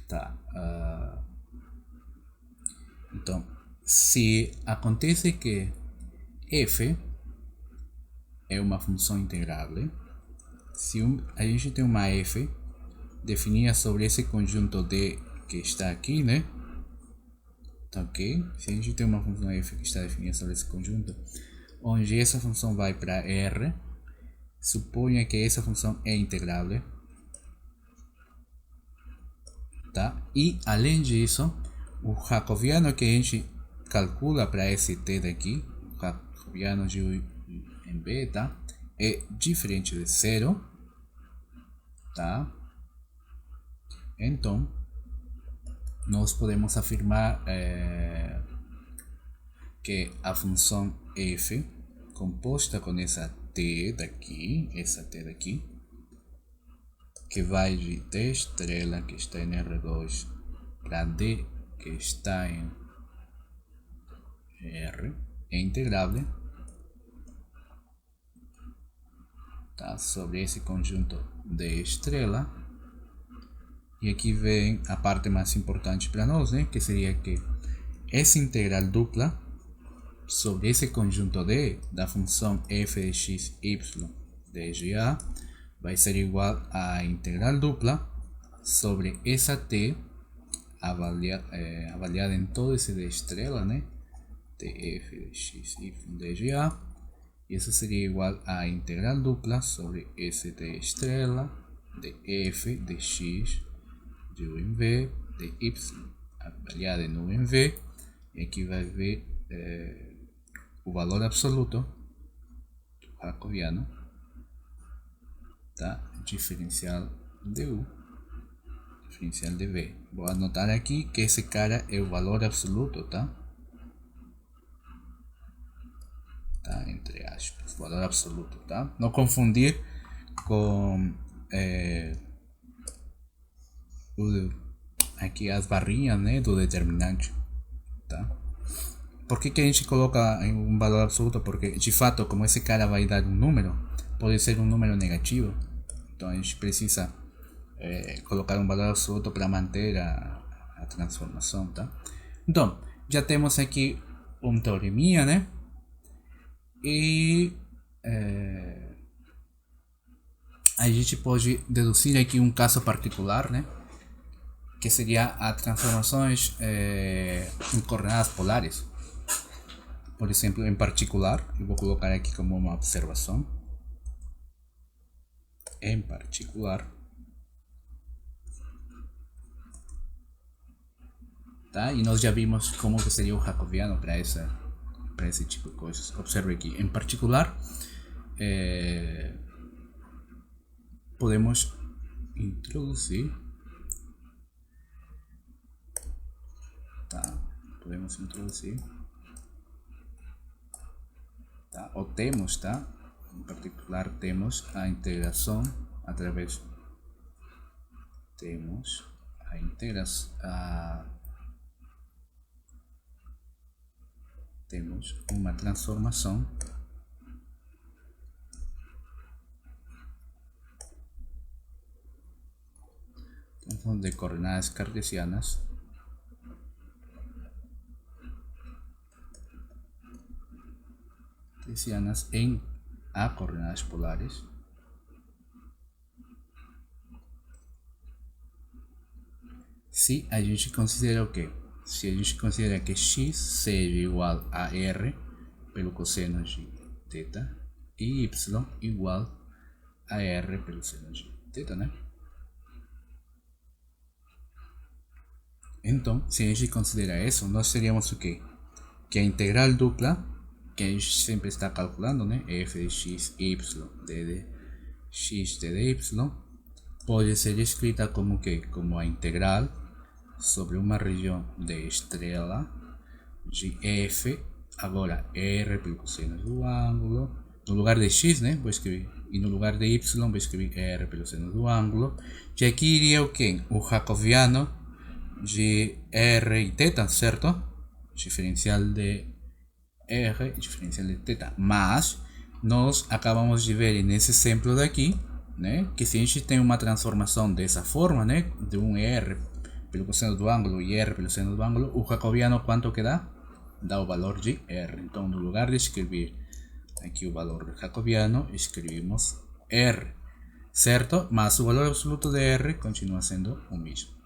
Tá. Então, se acontece que f é uma função integrável, se a gente tem uma f definida sobre esse conjunto D que está aqui, né? Tá, ok? Se a gente tem uma função f que está definida sobre esse conjunto, onde essa função vai para R, suponha que essa função é integrável, tá? E além disso, o jacobiano que a gente calcula para esse t daqui, o jacobiano de U em B, tá, é diferente de zero, tá? Então nós podemos afirmar que a função f composta com essa t daqui, que vai de D estrela que está em R2 para D que está em R, é integrável, tá, sobre esse conjunto D estrela. E aqui vem a parte mais importante para nós, né, que seria que essa integral dupla sobre esse conjunto D da função f de x, y de g a vai ser igual à integral dupla sobre esa t avaliada en todo ese de estrella, ¿no? De f de x, y de y, y eso sería igual a integral dupla sobre s de estrella de f de x de u en v de y avaliada en u en v, y aquí va a ver o valor absoluto jacobiano, tá? Diferencial de u, diferencial de v. Voy a anotar aquí que ese cara es el valor absoluto, tá? Tá? Entre aspas, valor absoluto, tá? No confundir con aqui as barrinhas, né, do determinante, tá? Por que a gente coloca em um valor absoluto? Porque de fato, como esse cara vai dar um número, pode ser um número negativo, então a gente precisa colocar um valor absoluto para manter a transformação, tá? Então, já temos aqui um teoreminha, né? E a gente pode deduzir aqui um caso particular, né? Que seria as transformações em coordenadas polares. Por exemplo, em particular, eu vou colocar aqui como uma observação. Em particular, tá? E nós já vimos como que seria o jacobiano para esse tipo de coisas. Observe aqui, em particular, podemos introduzir, tá? Podemos introduzir, tá? Ou temos, tá? Em particular, temos a integração através, temos a integração, temos uma transformação de coordenadas cartesianas em a coordenadas polares se a gente considera o quê? Se a gente considera que x seja igual a r pelo cosseno de θ e y igual a r pelo seno de θ, né? Então, se a gente considerar isso, nós teríamos o quê? Que a integral dupla, que a gente sempre está calculando, né? F de x, y, d de x, d de y, pode ser escrita como o quê? Como a integral sobre uma região de estrela de f, agora r pelo cosseno do ângulo, no lugar de x, né? Vou escrever, e no lugar de y vou escrever r pelo seno do ângulo, e aqui iria o quê? O jacobiano de r e θ, certo? Diferencial de r e diferencial de θ, mas nós acabamos de ver nesse exemplo daqui, né? Que se a gente tem uma transformação dessa forma, né? De um r pelo cosseno do ângulo e r pelo seno do ângulo, o jacobiano quanto que dá? Dá o valor de r. Então, no lugar de escrever aqui o valor do jacobiano, escrevemos r, certo? Mas o valor absoluto de r continua sendo o mesmo.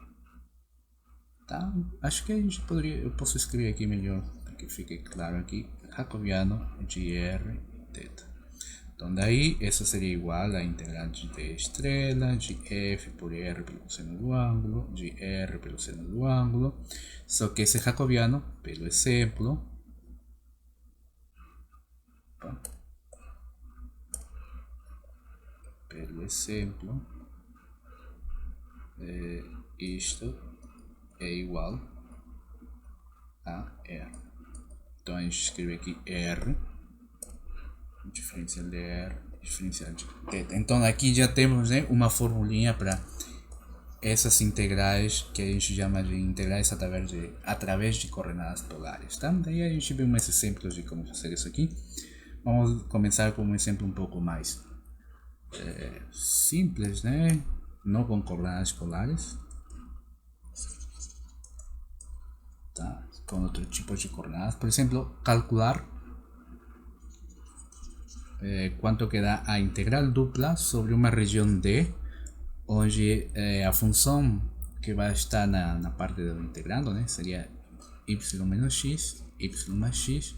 Tá? Acho que a gente eu posso escrever aqui melhor, para que fique claro aqui, jacobiano de r θ. Então daí, essa seria igual a integral de d estrela, de f por r pelo cosseno do ângulo, de r pelo seno do ângulo, só que esse jacobiano, pelo exemplo, isto é igual a R. Então a gente escreve aqui R, diferencial de R, diferencial de θ. Então aqui já temos, né, uma formulinha para essas integrais que a gente chama de integrais através de coordenadas polares. Tá? Daí a gente vê uns exemplos de como fazer isso aqui. Vamos começar com um exemplo um pouco mais simples, né? Não com coordenadas polares. Tá? Com outro tipo de coordenadas. Por exemplo, calcular quanto que dá a integral dupla sobre uma região D onde a função que vai estar na parte do integrando, né, seria y menos x, y mais x,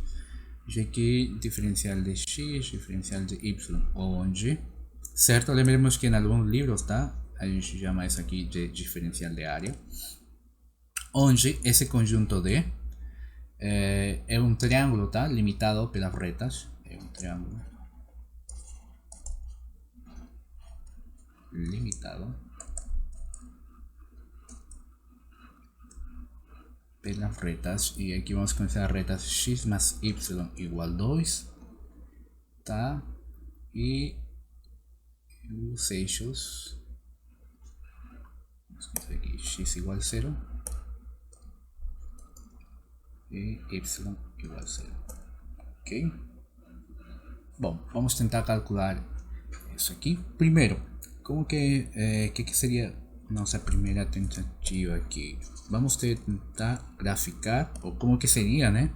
já que diferencial de x, diferencial de y, onde, certo? Lembremos que em alguns livros, tá? A gente chama isso aqui de diferencial de área, onde esse conjunto D é um triângulo, tá? Limitado pelas retas, é um triângulo limitado pelas retas, e aqui vamos conhecer as retas x mais y igual 2, tá? E os eixos, vamos conhecer aqui x igual 0 e y igual 0, ok? Bom, vamos tentar calcular isso aqui. Primeiro, como que seria nossa primeira tentativa aqui? Vamos tentar graficar, ou como que seria, né?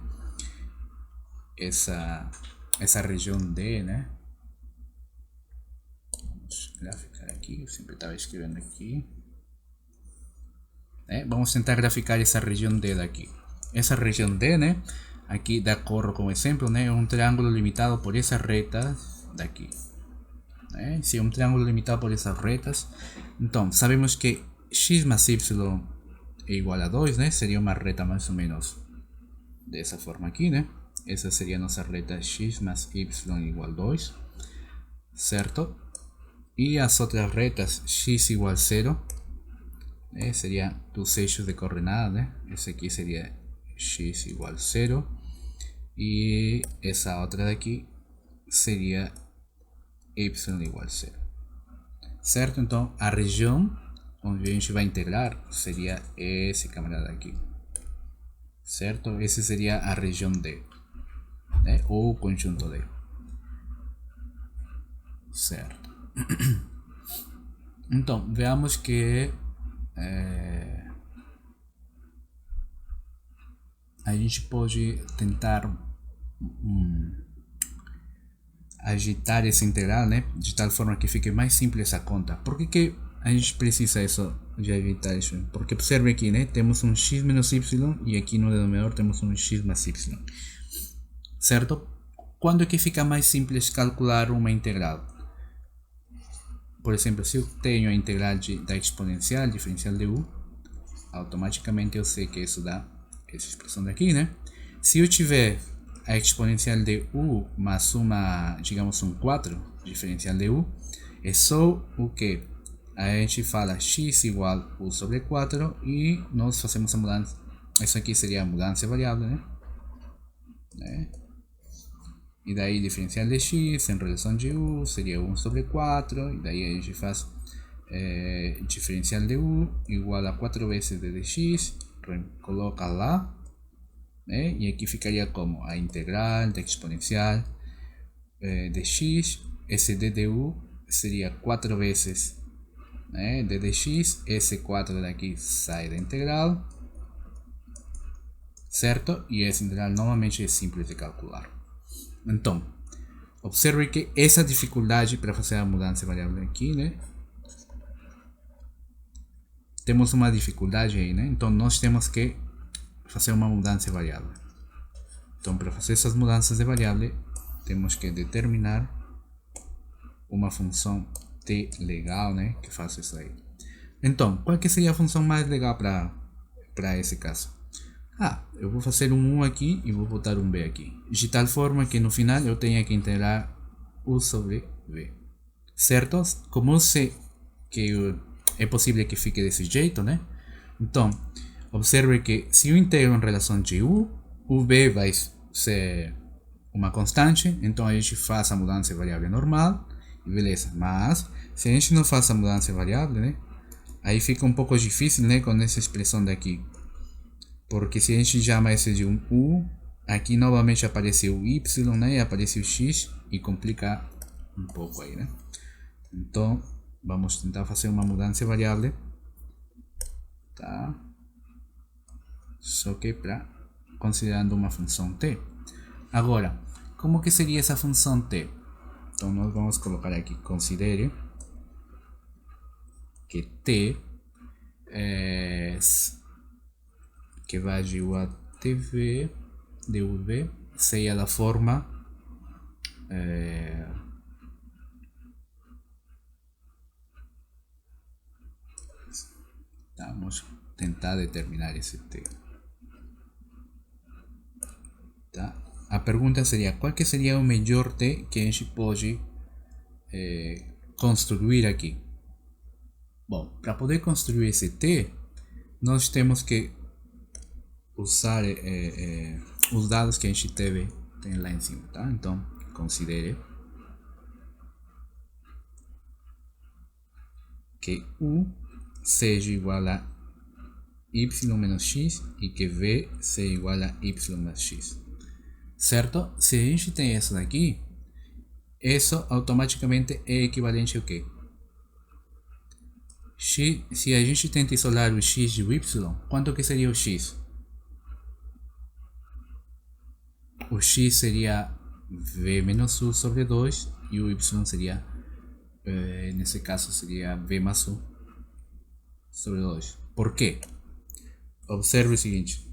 Essa região D, né? Vamos graficar aqui, eu sempre estava escrevendo aqui. Vamos tentar graficar essa região D daqui. Essa região D, né? Aqui, de acordo com o exemplo, né? É um triângulo limitado por essas retas daqui. Se é um triângulo limitado por essas retas, então sabemos que x mais y é igual a 2, né? Seria uma reta mais ou menos dessa forma aqui, né? Essa seria a nossa reta x mais y igual a 2, certo? E as outras retas x igual a 0, né? Seria dos eixos de coordenada, né? Esse aqui seria x igual a 0 e essa outra daqui seria y igual a 0, certo? Então a região onde a gente vai integrar seria esse camarada aqui, certo? Esse seria a região D, né? Ou o conjunto D, certo? Então veamos que a gente pode tentar agitar essa integral, né, de tal forma que fique mais simples essa conta. Por que a gente precisa isso, de agitar isso? Porque observe aqui, né, temos um x menos y e aqui no denominador temos um x mais y, certo? Quando é que fica mais simples calcular uma integral? Por exemplo, se eu tenho a integral da exponencial, diferencial de u, automaticamente eu sei que isso dá essa expressão daqui, né? Se eu tiver a exponencial de u mais uma, digamos, um 4, diferencial de u, é só o que? A gente fala x igual a u sobre 4 e nós fazemos a mudança. Isso aqui seria a mudança variável, né? E daí diferencial de x em relação de u seria 1 sobre 4, e daí a gente faz diferencial de u igual a 4 vezes d de x, coloca lá, né? E aqui ficaria como a integral da exponencial de x, esse d de u seria 4 vezes, né, d de x, esse 4 daqui sai da integral, certo? E essa integral novamente é simples de calcular. Então, observe que essa dificuldade para fazer a mudança variável aqui, né? Temos uma dificuldade aí, né? Então nós temos que fazer uma mudança variável. Então, para fazer essas mudanças de variável, temos que determinar uma função t legal, né, que faça isso aí. Então, qual que seria a função mais legal para esse caso? Eu vou fazer um 1 aqui e vou botar um b aqui, de tal forma que no final eu tenha que integrar u sobre v, certo? Como eu sei que é possível que fique desse jeito, né? Então, observe que se eu integro em relação de u, o v vai ser uma constante, então a gente faz a mudança variável normal, e beleza. Mas, se a gente não faz a mudança variável, né? Aí fica um pouco difícil, né, com essa expressão daqui. Porque se a gente chama esse de um u, aqui novamente apareceu o y, né, e apareceu o x, e complica um pouco aí, né? Então, vamos tentar fazer uma mudança variável, tá? Só que considerando uma função t. Agora, como que seria essa função t? Então nós vamos colocar aqui, considere que t que vai igual a tv dv seja da forma vamos tentar determinar esse t. Tá? A pergunta seria qual que seria o melhor t que a gente pode construir aqui. Bom, para poder construir esse t, nós temos que usar os dados que a gente tem lá em cima, tá? Então, considere que u seja igual a y menos x e que v seja igual a y mais x, certo? Se a gente tem isso daqui, isso automaticamente é equivalente ao quê? X, se a gente tenta isolar o x de y, quanto que seria o x? O x seria v menos u sobre 2 e o y seria, nesse caso, seria v mais u sobre 2. Por quê? Observe o seguinte: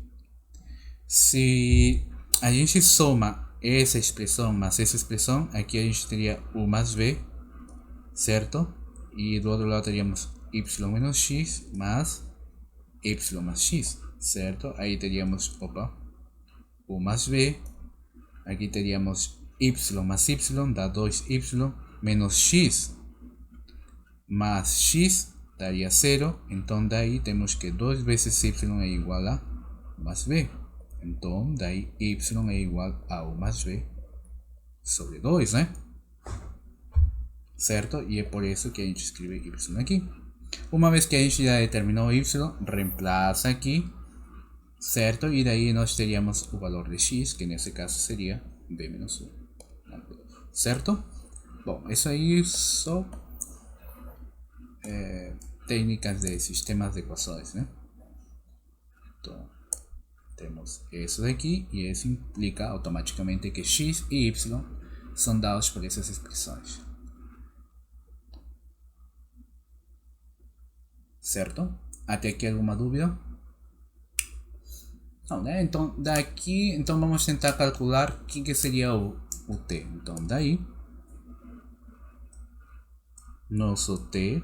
se a gente soma essa expressão mais essa expressão, aqui a gente teria u mais v, certo? E do outro lado teríamos y menos x mais y mais x, certo? Aí teríamos, u mais v. Aqui teríamos y más y dá 2y menos x más x daria 0. Então daí temos que 2 vezes y é igual a u mais v. Então daí y é igual a u mais v sobre 2, né? Certo? E é por isso que a gente escreve y aqui. Uma vez que a gente já determinou y, reemplaça aqui, certo? E daí nós teríamos o valor de x, que nesse caso seria v menos u, certo? Bom, isso aí só técnicas de sistemas de equações, né? Então, temos isso daqui e isso implica automaticamente que x e y são dados por essas expressões, certo? Até aqui alguma dúvida? Não, né? Então daqui, então vamos tentar calcular que seria o t. Então daí nosso t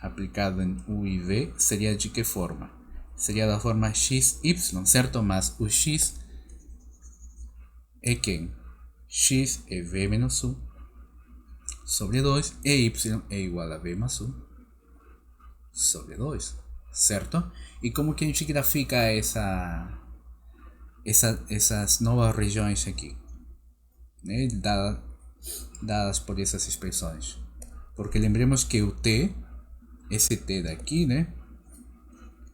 aplicado em u e v seria de que forma? Seria da forma x, y, certo? Mas o x é quem? X é v menos u sobre 2 e y é igual a v mais u sobre 2, certo? E como que a gente grafica essas novas regiões aqui, né? Dadas por essas expressões? Porque lembremos que o t, esse t daqui, né?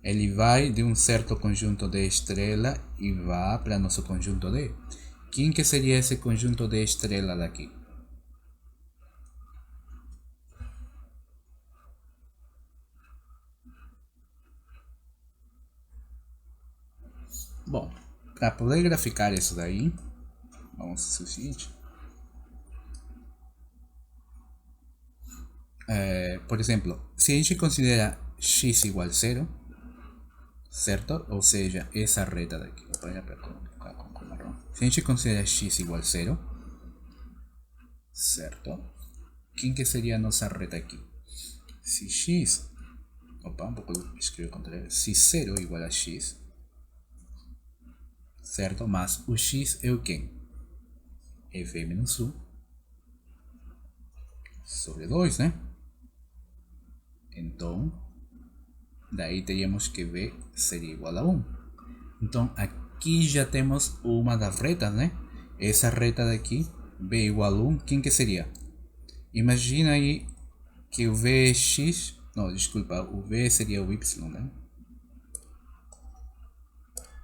Ele vai de um certo conjunto de estrela e vai para nosso conjunto D. Quem que seria esse conjunto de estrela daqui? Bom, para poder graficar isso daí, vamos fazer o seguinte. Por exemplo, se a gente considera x igual a 0, certo? Ou seja, essa reta daqui. Se a gente considera x igual a 0, certo? Quem que seria a nossa reta aqui? Se x, um pouco escrevi o contrário, se 0 igual a x, certo? Mas o x é o quê? É v menos u sobre 2, né? Então, daí teríamos que v seria igual a 1. Então, aqui já temos uma das retas, né? Essa reta daqui, v igual a 1, quem que seria? Imagina aí que o v é x, não, desculpa, o v seria o y, né?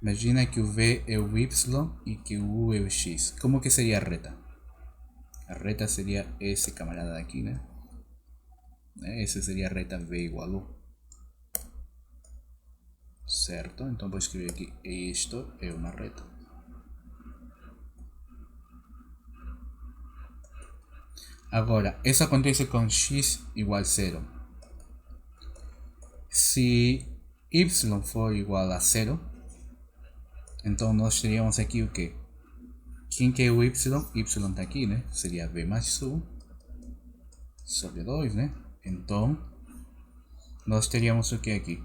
Imagina que o v é o y e que o u é o x. Como que seria a reta? A reta seria esse camarada aqui, né? Essa seria a reta v igual a 1. Certo? Então vou escrever aqui, isto é uma reta. Agora, isso acontece com x igual a 0. Si y for igual a 0, entonces nós teríamos aqui o quê? Quem que é o y? Y está aqui, né? Seria v mais u sobre 2, né? Então, nós teríamos o que aqui?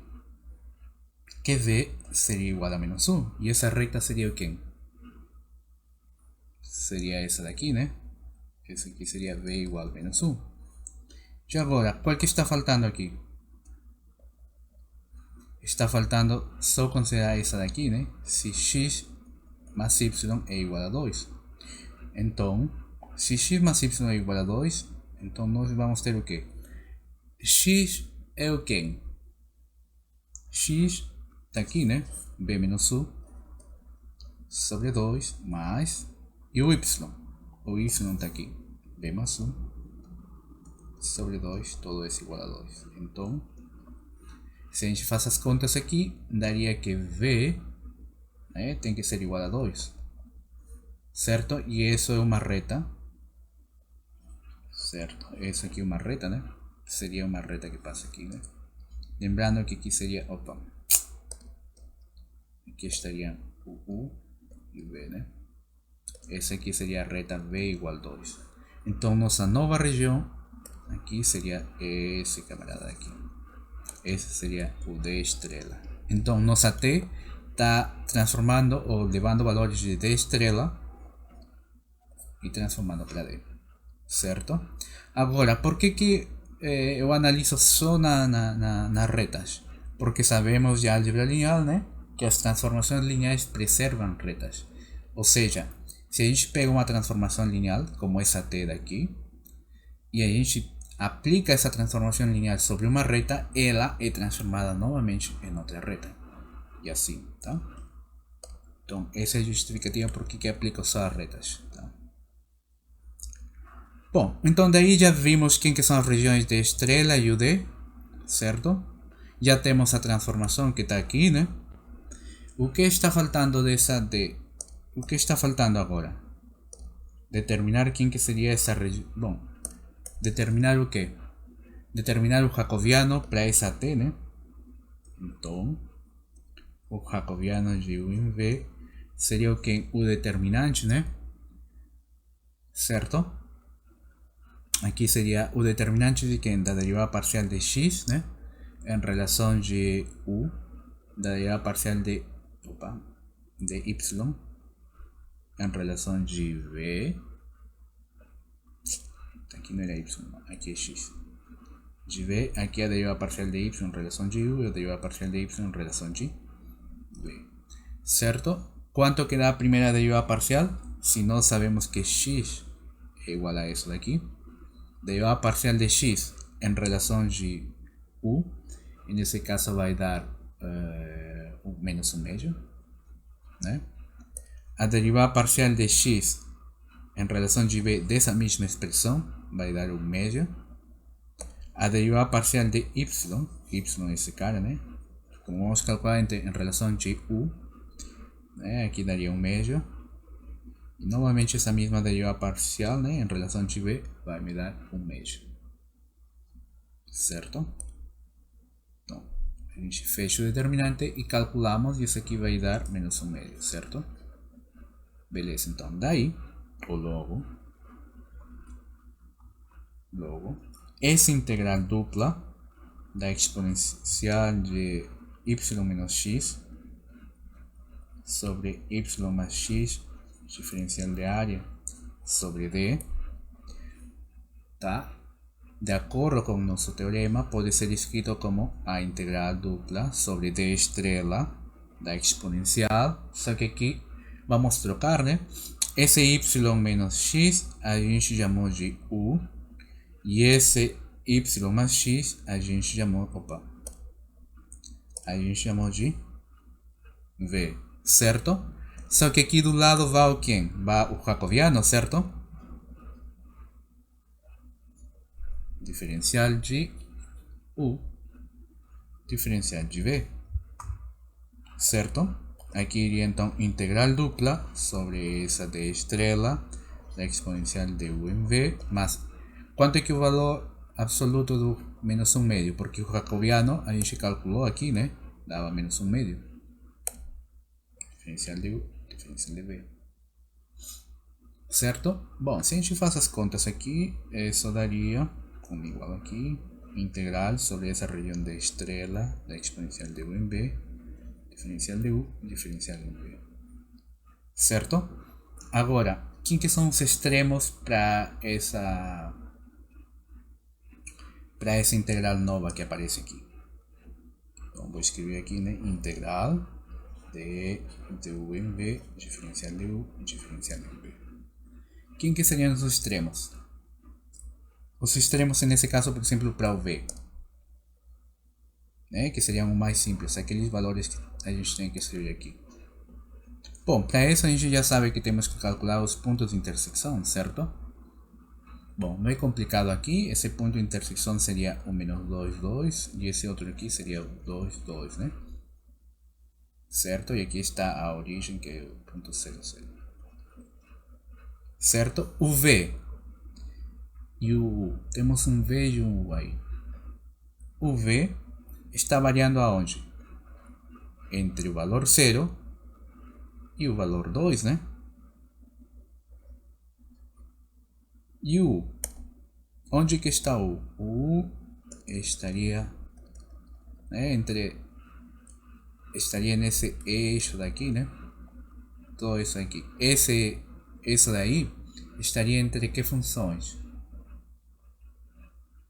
Que v seria igual a menos 1. E essa reta seria o quê? Seria essa daqui, né? Essa aqui seria v igual a menos 1. E agora, qual que está faltando aqui? Está faltando só considerar essa daqui, né? Se x mais y é igual a 2. Então, se x mais y é igual a 2, então nós vamos ter o quê? X é o quê? X está aqui, né? b menos u sobre 2 mais... E o y? O y está aqui. b mais u sobre 2, todo isso igual a 2. Então, se a gente faz as contas aqui, daria que v, né, tem que ser igual a 2. Certo? E isso é uma reta. Certo? Isso aqui é uma reta, né? Seria uma reta que passa aqui, né? Lembrando que aqui seria... Opa! Aqui estaria o u e o v, né? Essa aqui seria a reta v igual a 2. Então, nossa nova região aqui seria esse camarada aqui. Esse seria o d estrela. Então, nossa t está transformando ou levando valores de d estrela e transformando para d. Certo? Agora, por que eu analiso só nas retas? Porque sabemos de álgebra lineal, né, que as transformações lineares preservam retas. Ou seja, se a gente pega uma transformação linear, como essa t daqui, e a gente aplica essa transformação linear sobre uma reta, ela é transformada novamente em outra reta. E assim, tá? Então, essa é a justificativa por que aplico só as retas. Tá? Bom, então daí já vimos quem que são as regiões de estrela e o D, certo? Já temos a transformação que está aqui, né? O que está faltando dessa D? O que está faltando agora? Determinar quem que seria essa região. Bom, determinar o que? Determinar o jacobiano para essa T, né? Então, o jacobiano de U em V seria o que? O determinante, né? Certo? Aqui seria o determinante de quem? Da derivada parcial de x, né? Em relação de U, da derivada parcial de y, em relação de v. Aqui não era y, aqui é x. De v, aqui a derivada parcial de y em relação de u e a derivada parcial de y em relação de v. Certo? Quanto que dá a primeira derivada parcial? Se nós sabemos que x é igual a isso daqui. Derivada parcial de x em relação de u, e nesse caso vai dar menos 1 meio, né? A derivada parcial de x em relação de v dessa mesma expressão vai dar 1 meio. A derivada parcial de y é esse cara, né? Como vamos calcular em relação de u, né? Aqui daria 1 meio. E novamente essa mesma derivada parcial, né? Em relação de v vai me dar 1 meio. Certo? Então, a gente fecha o determinante e calculamos, e isso aqui vai dar menos 1 meio, certo? Beleza, então daí, ou logo, essa integral dupla da exponencial de y menos x sobre y mais x, diferencial de área sobre d, tá? De acordo com o nosso teorema, pode ser escrito como a integral dupla sobre d estrela da exponencial, só que aqui vamos trocar, né? Esse y menos x a gente chamou de u, e esse y mais x a gente chamou, de v, certo? Só que aqui do lado vai o quem? Vai o jacobiano, certo? Diferencial de u, diferencial de v, certo? Aqui iria então integral dupla sobre essa d estrela da exponencial de u em v, mas quanto é que o valor absoluto do menos 1 medio, porque o jacobiano a gente calculou aqui, né? Dava menos 1 medio. Diferencial de U, diferencial de V. Certo? Bom, se a gente faz as contas aqui, isso daria, como igual aqui, integral sobre essa região de estrela da exponencial de U em B, diferencial de U, diferencial em V. Certo? Agora, quem que são os extremos para essa integral nova que aparece aqui? Então, vou escrever aqui, né? Integral de U em V, diferencial de U, diferencial em V. Quem que seriam os extremos? Os extremos, nesse caso, por exemplo, para o V, né? Que seriam o mais simples, aqueles valores que a gente tem que escrever aqui. Bom, para isso a gente já sabe que temos que calcular os pontos de intersecção, certo? Bom, não é complicado aqui, esse ponto de intersecção seria o menos 2, 2, e esse outro aqui seria o 2, 2, né? Certo? E aqui está a origem, que é o ponto 0, 0. Certo? O V e o U. Temos um V e um U aí. O V está variando aonde? Entre o valor 0 e o valor 2, né? E o U? Onde que está o U? O U estaria, né, estaria nesse eixo daqui, né? Todo isso aqui. Isso daí estaria entre que funções?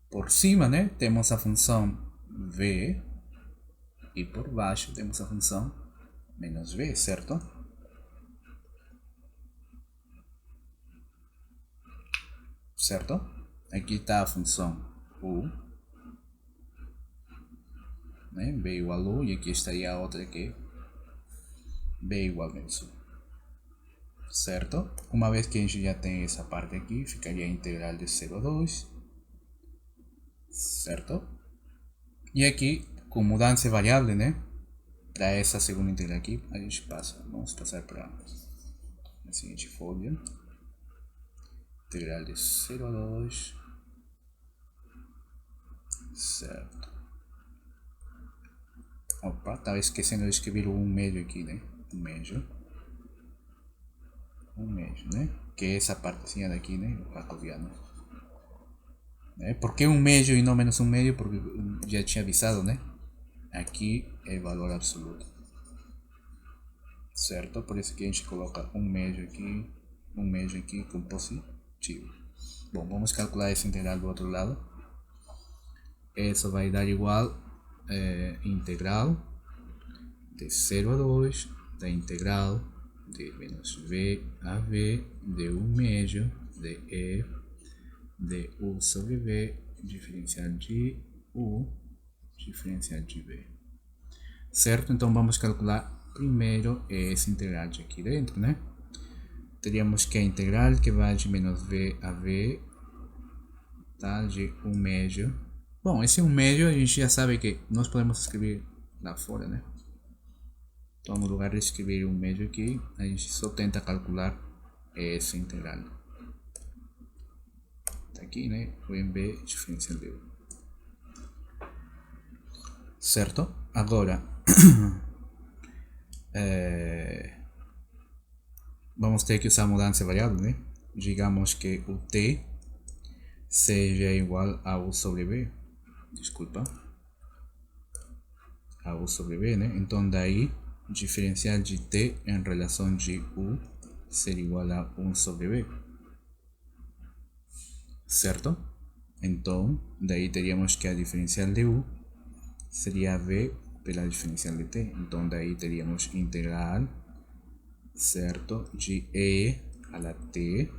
Por cima, né, temos a função V e por baixo temos a função menos V, certo? Certo? Aqui está a função U, né, B igual a U, e aqui estaria a outra que B igual a menos U. Certo? Uma vez que a gente já tem essa parte aqui, ficaria a integral de 0 a 2. Certo? E aqui, com mudança variável, né? Para essa segunda integral aqui, a gente passa. Vamos passar para a seguinte folha. Integral de 0 a 2. Certo. Opa, estava esquecendo de escrever o 1 meio aqui, né? 1 meio. 1 meio, né? Que é essa partezinha daqui, né? O jacobiano. Por que 1 meio e não menos 1 meio? Porque já tinha avisado, né? Aqui é valor absoluto. Certo? Por isso que a gente coloca 1 meio aqui com positivo. Bom, vamos calcular essa integral do outro lado. Isso vai dar igual integral de 0 a 2 da integral de menos V a V de 1 meio de E de U sobre V, diferencial de U, diferencial de V. Certo? Então vamos calcular primeiro essa integral de aqui dentro, né? Teríamos que a integral que vai de menos V a V, tá? De 1 meio. Bom, esse 1 meio a gente já sabe que nós podemos escrever lá fora, né? Então, no lugar de escrever 1 meio aqui, a gente só tenta calcular essa integral. Tá aqui, né? O MB diferencial de U. Certo? Agora, vamos ter que usar mudança variável, né? Digamos que o T seja igual a U sobre V. Desculpa. A U sobre V, né? Então, daí, diferencial de T em relação de U ser igual a 1 sobre V. Certo? Então, daí teríamos que a diferencial de U seria V pela diferencial de T. Então, daí teríamos integral, certo, de E a la T,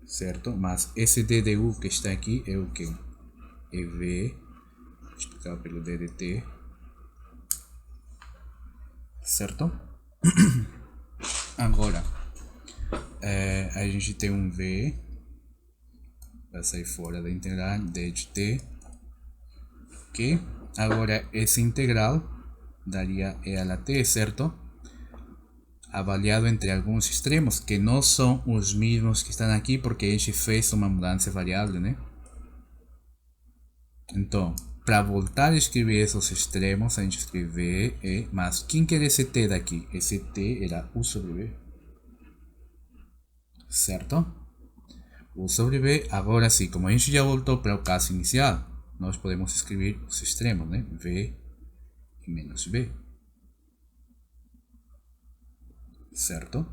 certo? Mas esse D de U que está aqui é o que? É V multiplicado pelo D de T, certo? Agora, a gente tem um V, vai sair fora da integral, D de T, ok? Agora, essa integral daria E a la T, certo? Avaliado entre alguns extremos, que não são os mesmos que estão aqui, porque a gente fez uma mudança variável, né? Então, para voltar a escrever esses extremos, a gente escreve V, mas quem que era esse T daqui? Esse T era U sobre V. Certo? U sobre V, agora sim, como a gente já voltou para o caso inicial, nós podemos escrever os extremos, né? V e menos V. Certo?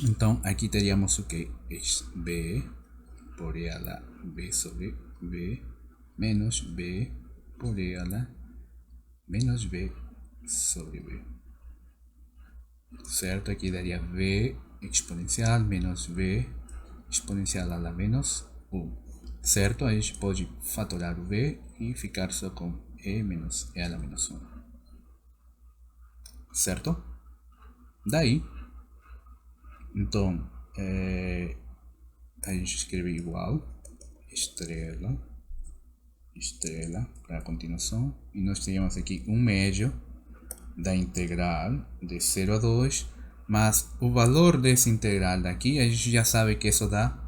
Então, aqui teríamos o que? B por E a la B sobre V menos B por E a la menos B sobre V. Certo? Aqui daria V exponencial menos V exponencial a la menos 1. Certo? A gente pode fatorar o V e ficar só com E menos E a la menos 1. Certo? Daí, então, a gente escreve igual, estrela, estrela, para a continuação. E nós teríamos aqui um médio da integral de 0 a 2, mas o valor dessa integral daqui, a gente já sabe que isso dá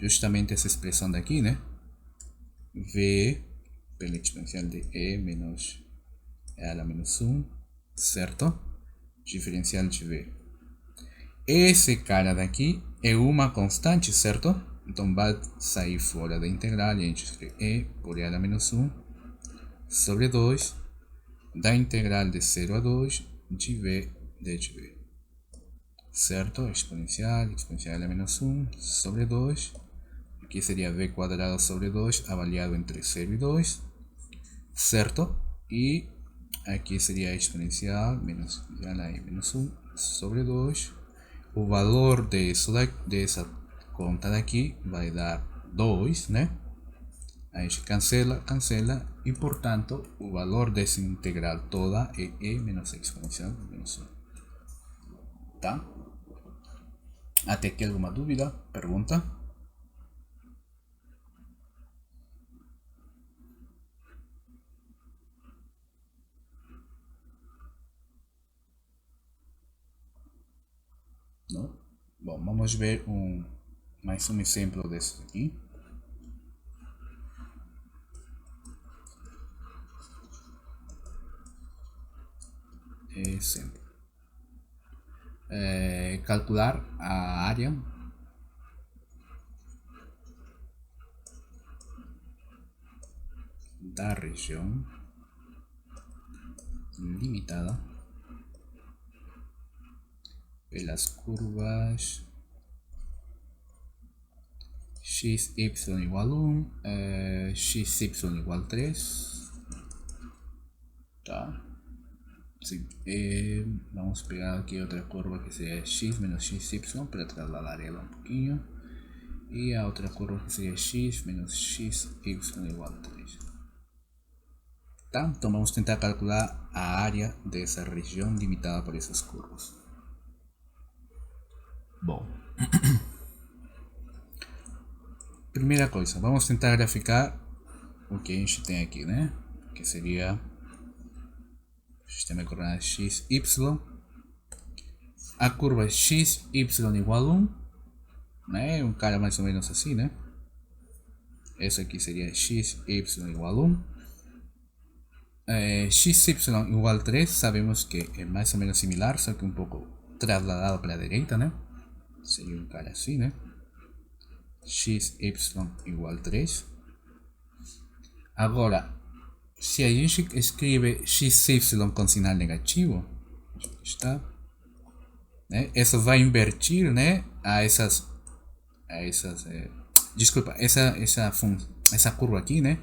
justamente essa expressão daqui, né? V pela exponencial de E menos E a la menos 1, certo? Diferencial de V. Esse cara daqui é uma constante, certo? Então vai sair fora da integral e a gente escreve E por E a la menos 1 sobre 2 da integral de 0 a 2 de V de V. Certo? Exponencial a la menos 1 sobre 2. Aqui seria V quadrado sobre 2 avaliado entre 0 e 2. Certo? E aqui seria exponencial menos a la menos 1 sobre 2. O valor dessa conta daqui vai dar 2, né? A gente cancela, cancela e, portanto, o valor dessa integral toda é E menos exponencial menos 1. Tá? Até aqui alguma dúvida? Pergunta? Não? Bom, vamos ver mais um exemplo desse aqui. Exemplo. Calcular a área da região limitada pelas curvas x, y igual 1, x, y igual 3. Tá. Sim. Vamos pegar aqui outra curva que seria x menos xy para trasladar ela um pouquinho. E a outra curva que seria x menos xy igual a 3. Tá? Então vamos tentar calcular a área dessa região limitada por essas curvas. Bom, primeira coisa, vamos tentar graficar o que a gente tem aqui, né? Que seria o sistema de coordenadas x, y. A curva x, y igual a 1, né? Um cara mais ou menos assim, né? Essa aqui seria x, y igual a 1. X, y igual a 3, sabemos que é mais ou menos similar, só que um pouco trasladado para a direita, né? Seria um cara assim, né? X, y igual a 3. Agora, se a gente escreve x, y com sinal negativo, está, né? Isso vai invertir, né? Desculpa, essa curva aqui, né?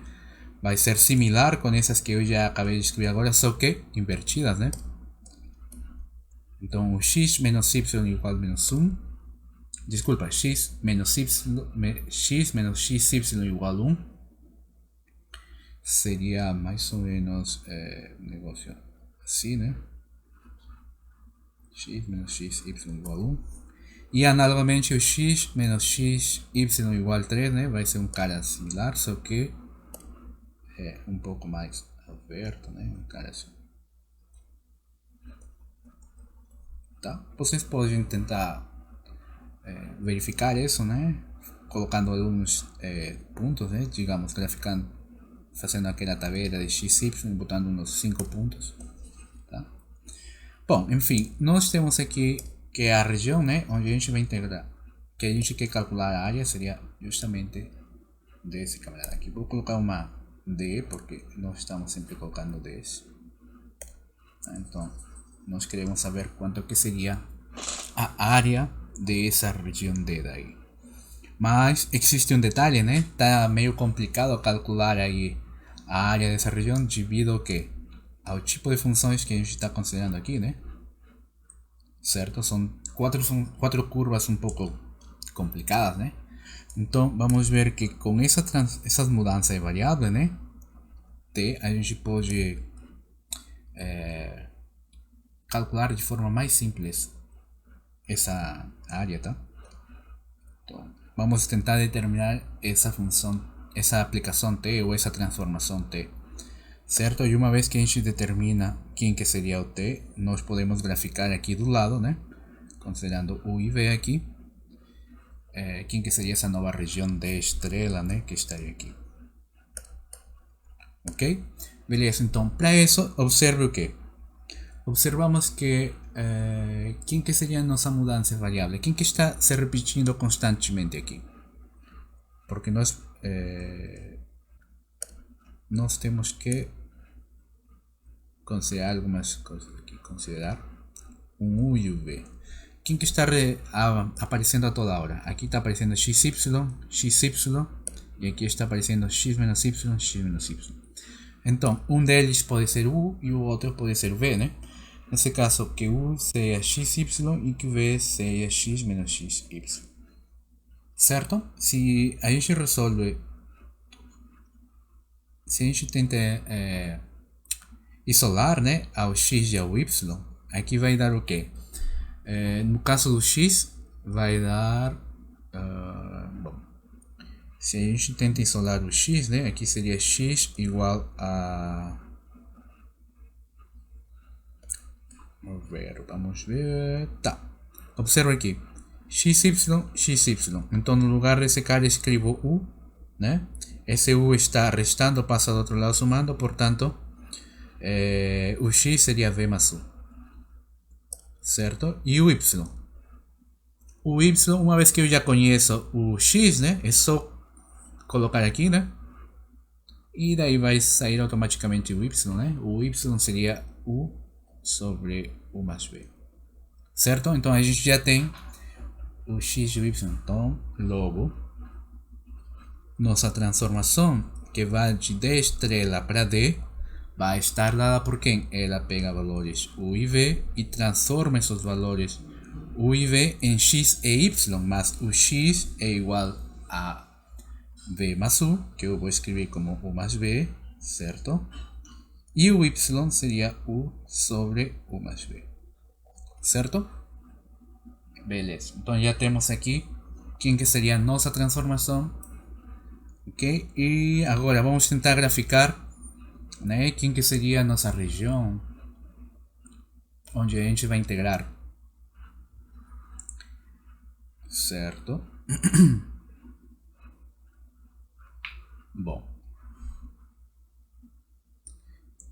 Vai ser similar com essas que eu já acabei de escrever agora, só que invertidas, né? Então, o x menos y igual a menos 1. Desculpa, x menos xy igual a 1. Seria mais ou menos um negócio assim, né? X menos xy igual a 1. E análogamente o x menos xy igual a 3, né? Vai ser um cara similar, só que é um pouco mais aberto, né? Um cara assim. Tá? Vocês podem tentar verificar isso, né? colocando alguns pontos, né? Digamos, graficando, fazendo aquela tabela de x, y, botando uns 5 pontos. Tá? Bom, enfim, nós temos aqui que a região, né, onde a gente vai integrar, que a gente quer calcular a área, seria justamente desse camarada aqui. Vou colocar uma D, porque nós estamos sempre colocando Ds. Então, nós queremos saber quanto que seria a área dessa região D daí. Mas existe um detalhe, né? Tá meio complicado calcular aí a área dessa região devido ao que? Ao tipo de funções que a gente está considerando aqui, né? Certo? São quatro curvas um pouco complicadas, né? Então vamos ver que com essas mudanças de variável, né? T, a gente pode calcular de forma mais simples essa área, tá? Então, vamos tentar determinar essa função, essa aplicação T ou essa transformação T, certo? E uma vez que a gente determina quem que seria o T, nós podemos graficar aqui do lado, né? Considerando U e V aqui, quem que seria essa nova região D estrela, né? Que estaria aqui. Ok? Beleza, então para isso, observe o que? Observamos que quem que seria a nossa mudança variável? Quem que está se repetindo constantemente aqui? Porque nós temos que considerar algumas coisas aqui. Considerar um U e um V. Quem que está aparecendo a toda hora? Aqui está aparecendo XY, XY, e aqui está aparecendo X menos Y, X menos Y. Então, um deles pode ser U e o outro pode ser V, né? Nesse caso, que U seja XY e que V seja X menos XY. Certo? Se a gente resolve, se a gente tenta isolar, né, ao X e ao Y, aqui vai dar o quê? No caso do X, vai dar... bom, se a gente tenta isolar o X, né, aqui seria X igual a... Vamos ver... Tá. Observa aqui. XY, XY. Então, no lugar desse cara, escrevo U, né? Esse U está restando, passa do outro lado somando, portanto, o X seria V mais U. Certo? E o Y. O Y, uma vez que eu já conheço o X, né? É só colocar aqui, né? E daí vai sair automaticamente o Y, né? O Y seria U sobre U mais V. Certo? Então a gente já tem o X e o Y. Então, logo, nossa transformação, que vai de D estrela para D, vai estar dada por quem? Ela pega valores U e V e transforma esses valores U e V em X e Y, mas o X é igual a V mais U, que eu vou escrever como U mais V, certo? E o Y seria U sobre U mais V, certo? Beleza, então já temos aqui quem que seria a nossa transformação, ok? E agora vamos tentar graficar, né, quem que seria a nossa região onde a gente vai integrar, certo? Bom,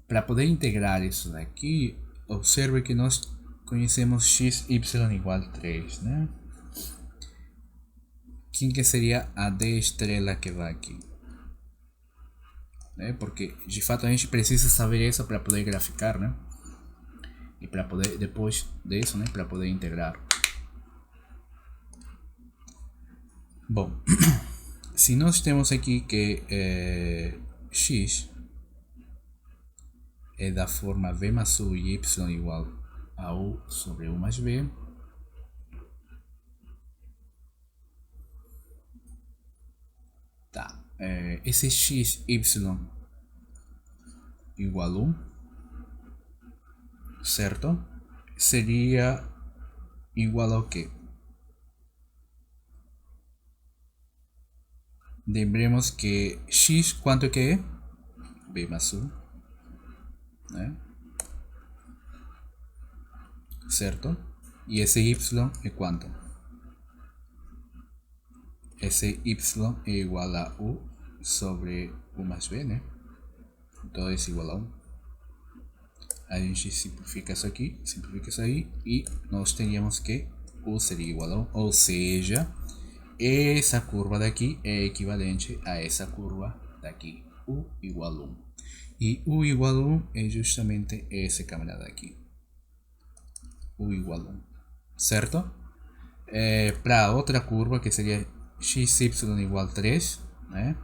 para poder integrar isso daqui, observe que nós conhecemos x, y igual a 3, né? Quem que seria a D estrela que vai aqui? Né? Porque de fato a gente precisa saber isso para poder graficar, né? E para poder, depois disso, né, para poder integrar. Bom, se nós temos aqui que x é da forma v mais u e y igual a u sobre u mais v, tá, esse x, y igual a 1, certo? Seria igual ao que? Lembremos que x quanto que é? B mais u, né? Certo? E esse y é quanto? esse y é igual a u sobre u mais b, né? Então é igual a 1. A gente simplifica isso aqui, simplifica isso aí, e nós teríamos que u seria igual a 1, ou seja, essa curva daqui é equivalente a essa curva daqui, u igual a 1. E u igual a 1 é justamente esse camarada aqui, u igual a 1, certo? Para outra curva, que seria xy igual a 3, né?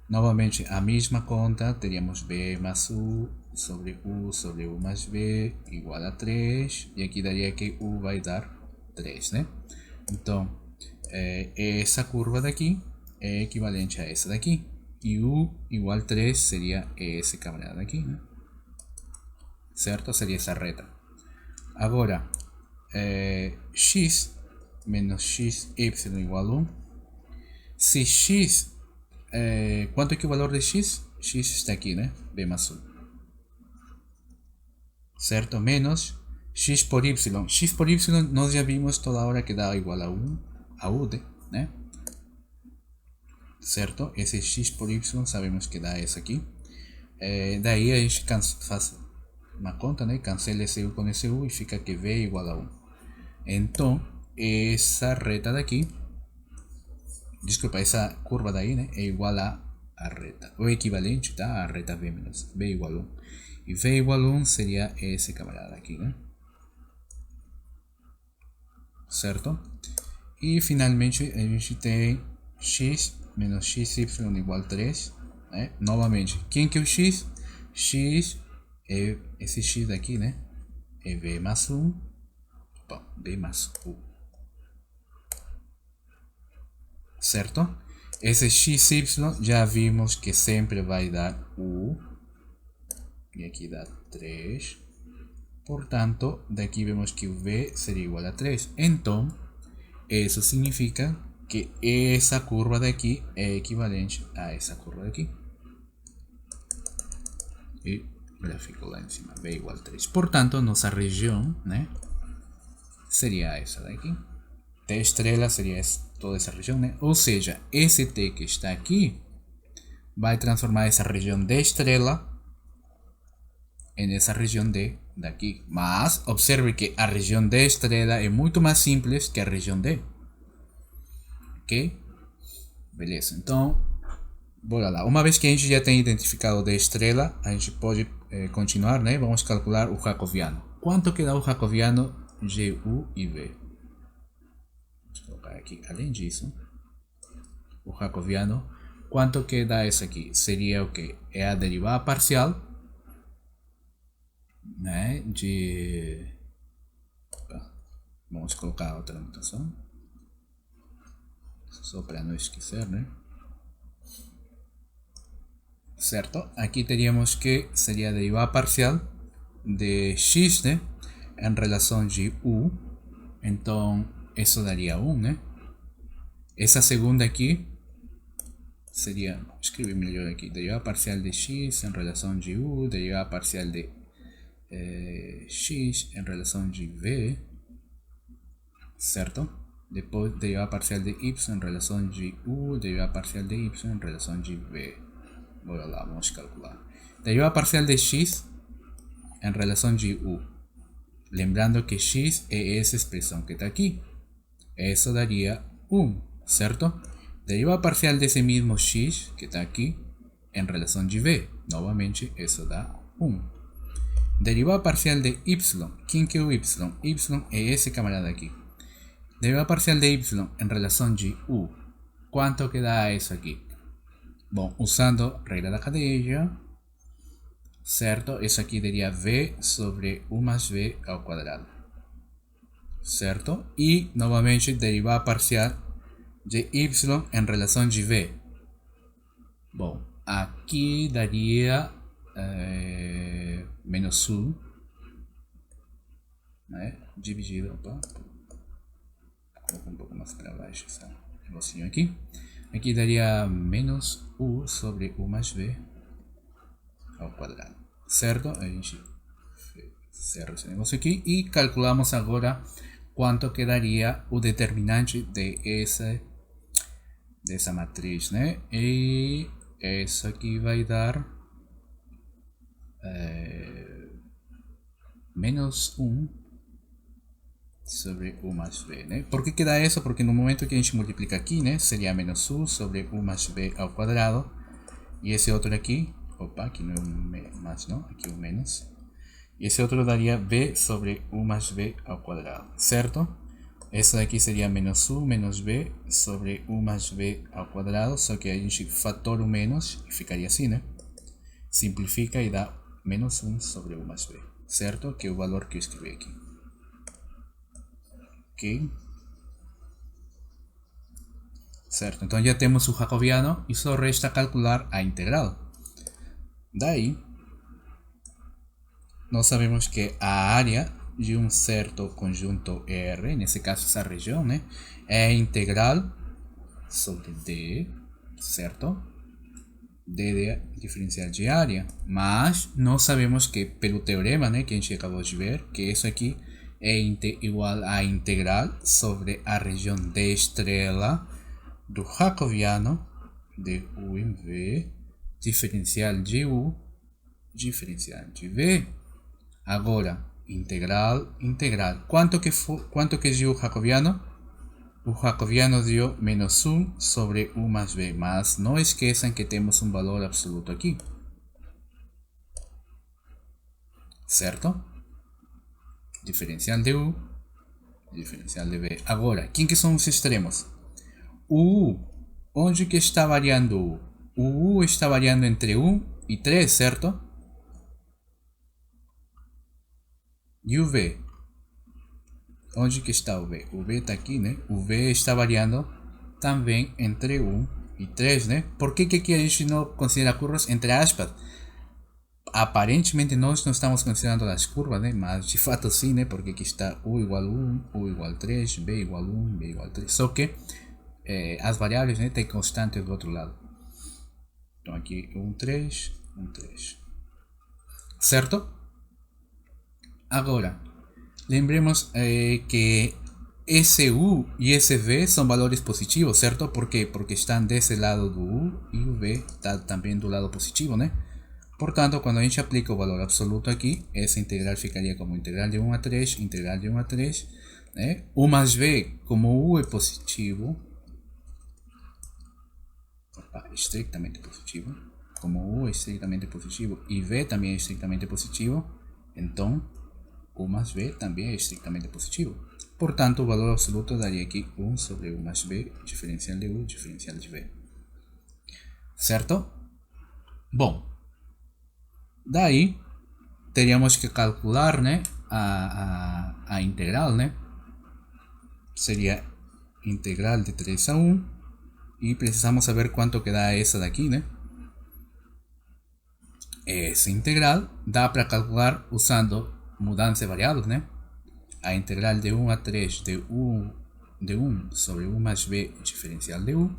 Novamente a mesma conta, teríamos b mais u sobre u mais b igual a 3, e aqui daria que u vai dar 3, né? Então, essa curva daqui é equivalente a essa daqui, e u igual a 3 seria esse camarada aqui, né? Certo? Seria essa reta. Agora, x menos xy igual a 1, se x, quanto é que o valor de x? X está aqui, né? B mais 1. Certo? Menos x por y. X por y nós já vimos toda hora que dá igual a 1 a u, né? Certo? Esse x por y sabemos que dá essa aqui. Daí a gente faz uma conta, né? Cancela esse u com esse u e fica que v é igual a 1. Então, essa reta daqui, desculpa, essa curva daí, né, é igual a reta, ou equivalente, tá, a reta v menos b igual a 1. E v igual a 1 seria esse camarada aqui, né? Certo? E finalmente a gente tem x menos xy igual a 3, né? Novamente, quem que é o x? X é esse x daqui, né? É v mais 1, bom, b mais u. Certo? Esse xy já vimos que sempre vai dar u, e aqui dá 3, portanto daqui vemos que o v seria igual a 3, então isso significa que essa curva daqui é equivalente a essa curva daqui, e já ficou lá em cima, v igual a 3, portanto nossa região, né, seria essa daqui. T estrela seria toda essa região, né? Ou seja, esse T que está aqui vai transformar essa região de estrela em essa região D daqui. Mas observe que a região de estrela é muito mais simples que a região D. Ok? Beleza, então bora lá. Uma vez que a gente já tem identificado D estrela, a gente pode continuar, né? Vamos calcular o jacobiano. Quanto que dá o jacobiano GU e V? Aqui, além disso, o jacobiano, quanto que dá isso aqui? Seria o que? É a derivada parcial, né, vamos colocar outra notação, só para não esquecer, né? Certo? Aqui teríamos que seria a derivada parcial de x, né, em relação de u, então isso daria 1, né? Essa segunda aqui seria, escrevi melhor aqui, derivada parcial de x em relação de u, derivada parcial de x em relação de v, certo? Depois derivada parcial de y em relação de u, derivada parcial de y em relação de v. Bora lá, vamos calcular. Derivada parcial de x em relação de u. Lembrando que x é essa expressão que está aqui. Isso daria 1, certo? Derivada parcial desse mesmo x que está aqui em relação de v. Novamente, isso dá 1. Derivada parcial de y. Quem que é o y? Y é esse camarada aqui. Derivada parcial de y em relação de u. Quanto que dá isso aqui? Bom, usando regra da cadeia, certo? Isso aqui daria v sobre u mais v ao quadrado. Certo? E, novamente, derivada parcial de y em relação de v. Bom, aqui daria menos 1, né? Dividido, opa, coloco um pouco mais para baixo esse negocinho aqui. Aqui daria menos u sobre u mais v ao quadrado. Certo? A gente cerra esse negócio aqui e calculamos agora quanto quedaria o determinante de dessa matriz, né? E isso aqui vai dar menos 1 sobre u mais b, né? Por que dá isso? Porque no momento que a gente multiplica aqui, né? Seria menos 1 sobre u mais b ao quadrado. E esse outro aqui, opa, aqui não é um mais não, aqui é um menos. E esse outro daria b sobre u mais b ao quadrado, certo? Essa daqui seria menos u menos b sobre u mais b ao quadrado, só que a gente fatora o menos e ficaria assim, né? Simplifica e dá menos 1 sobre u mais b, certo? Que é o valor que eu escrevi aqui. Ok? Certo, então já temos o jacobiano e só resta calcular a integral. Daí, nós sabemos que a área de um certo conjunto R, nesse caso essa região, né, é integral sobre D, certo? D é diferencial de área, mas nós sabemos que pelo teorema, né, que a gente acabou de ver, que isso aqui é igual a integral sobre a região D estrela do jacobiano de U em V, diferencial de U, diferencial de V. Agora, integral, integral. Quanto que deu o jacobiano? O jacobiano deu menos 1 sobre u mais b, mas não esqueçam que temos um valor absoluto aqui. Certo? Diferencial de u, diferencial de b. Agora, quem que são os extremos? O u, onde que está variando o u? O u está variando entre 1 e 3, certo? E o v? Onde que está o v? O v está aqui, né? O v está variando também entre 1 e 3, né? Por que aqui a gente não considera curvas? Entre aspas, aparentemente nós não estamos considerando as curvas, né? Mas de fato sim, né? Porque aqui está u igual a 1, u igual a 3, b igual a 1, b igual a 3. Só que as variáveis, né, tem constantes do outro lado. Então aqui 1, 3, 1, 3. Certo? Agora, lembremos que esse u e esse v são valores positivos, certo? ¿Por quê? Porque estão desse lado do u e o v está também do lado positivo, né? Portanto, quando a gente aplica o valor absoluto aqui, essa integral ficaria como integral de 1 a 3, integral de 1 a 3, né? U mais v, como u é positivo, estritamente positivo, como u é estritamente positivo e v também é estritamente positivo, então u mais v também é estritamente positivo. Portanto, o valor absoluto daria aqui 1 sobre u mais v, diferencial de u, diferencial de v. Certo? Bom, daí teríamos que calcular, né, a integral, né? Seria integral de 3 a 1 e precisamos saber quanto que dá essa daqui, né? Essa integral dá para calcular usando mudança de variáveis, né? A integral de 1 a 3 de 1 sobre u mais b diferencial de u.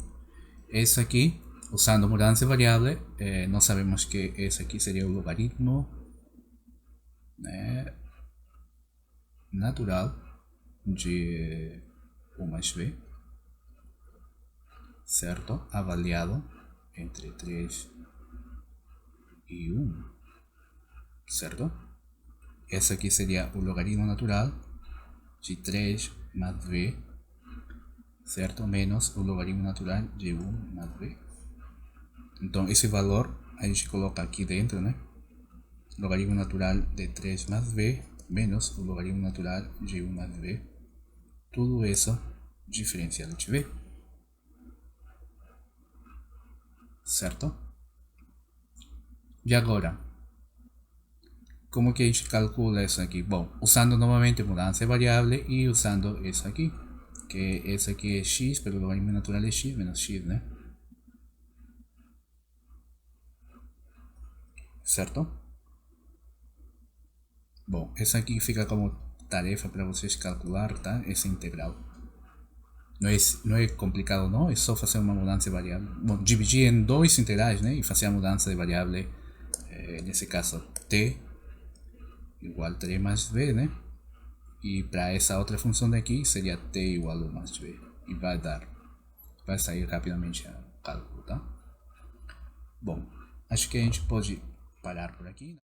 Essa aqui, usando mudança de variável, nós sabemos que esse aqui seria o logaritmo, né, natural de u mais b, certo? Avaliado entre 3 e 1, certo? Esse aqui seria o logaritmo natural de 3 mais v, certo? Menos o logaritmo natural de 1 mais v. Então, esse valor a gente coloca aqui dentro, né? Logaritmo natural de 3 mais v menos o logaritmo natural de 1 mais v. Tudo isso diferencial de v. Certo? E agora, como que a gente calcula isso aqui? Bom, usando novamente mudança de variável e usando isso aqui, que esse aqui é x, pelo logaritmo natural é x menos x, né? Certo? Bom, essa aqui fica como tarefa para vocês calcular, tá? Essa integral. Não é complicado, não, é só fazer uma mudança de variável. Bom, dividir em dois integrais, né? E fazer a mudança de variável, nesse caso, t igual a 3 mais v, né? E para essa outra função daqui seria t igual a 1 mais v. E vai dar vai sair rapidamente o cálculo, tá? Bom, acho que a gente pode parar por aqui.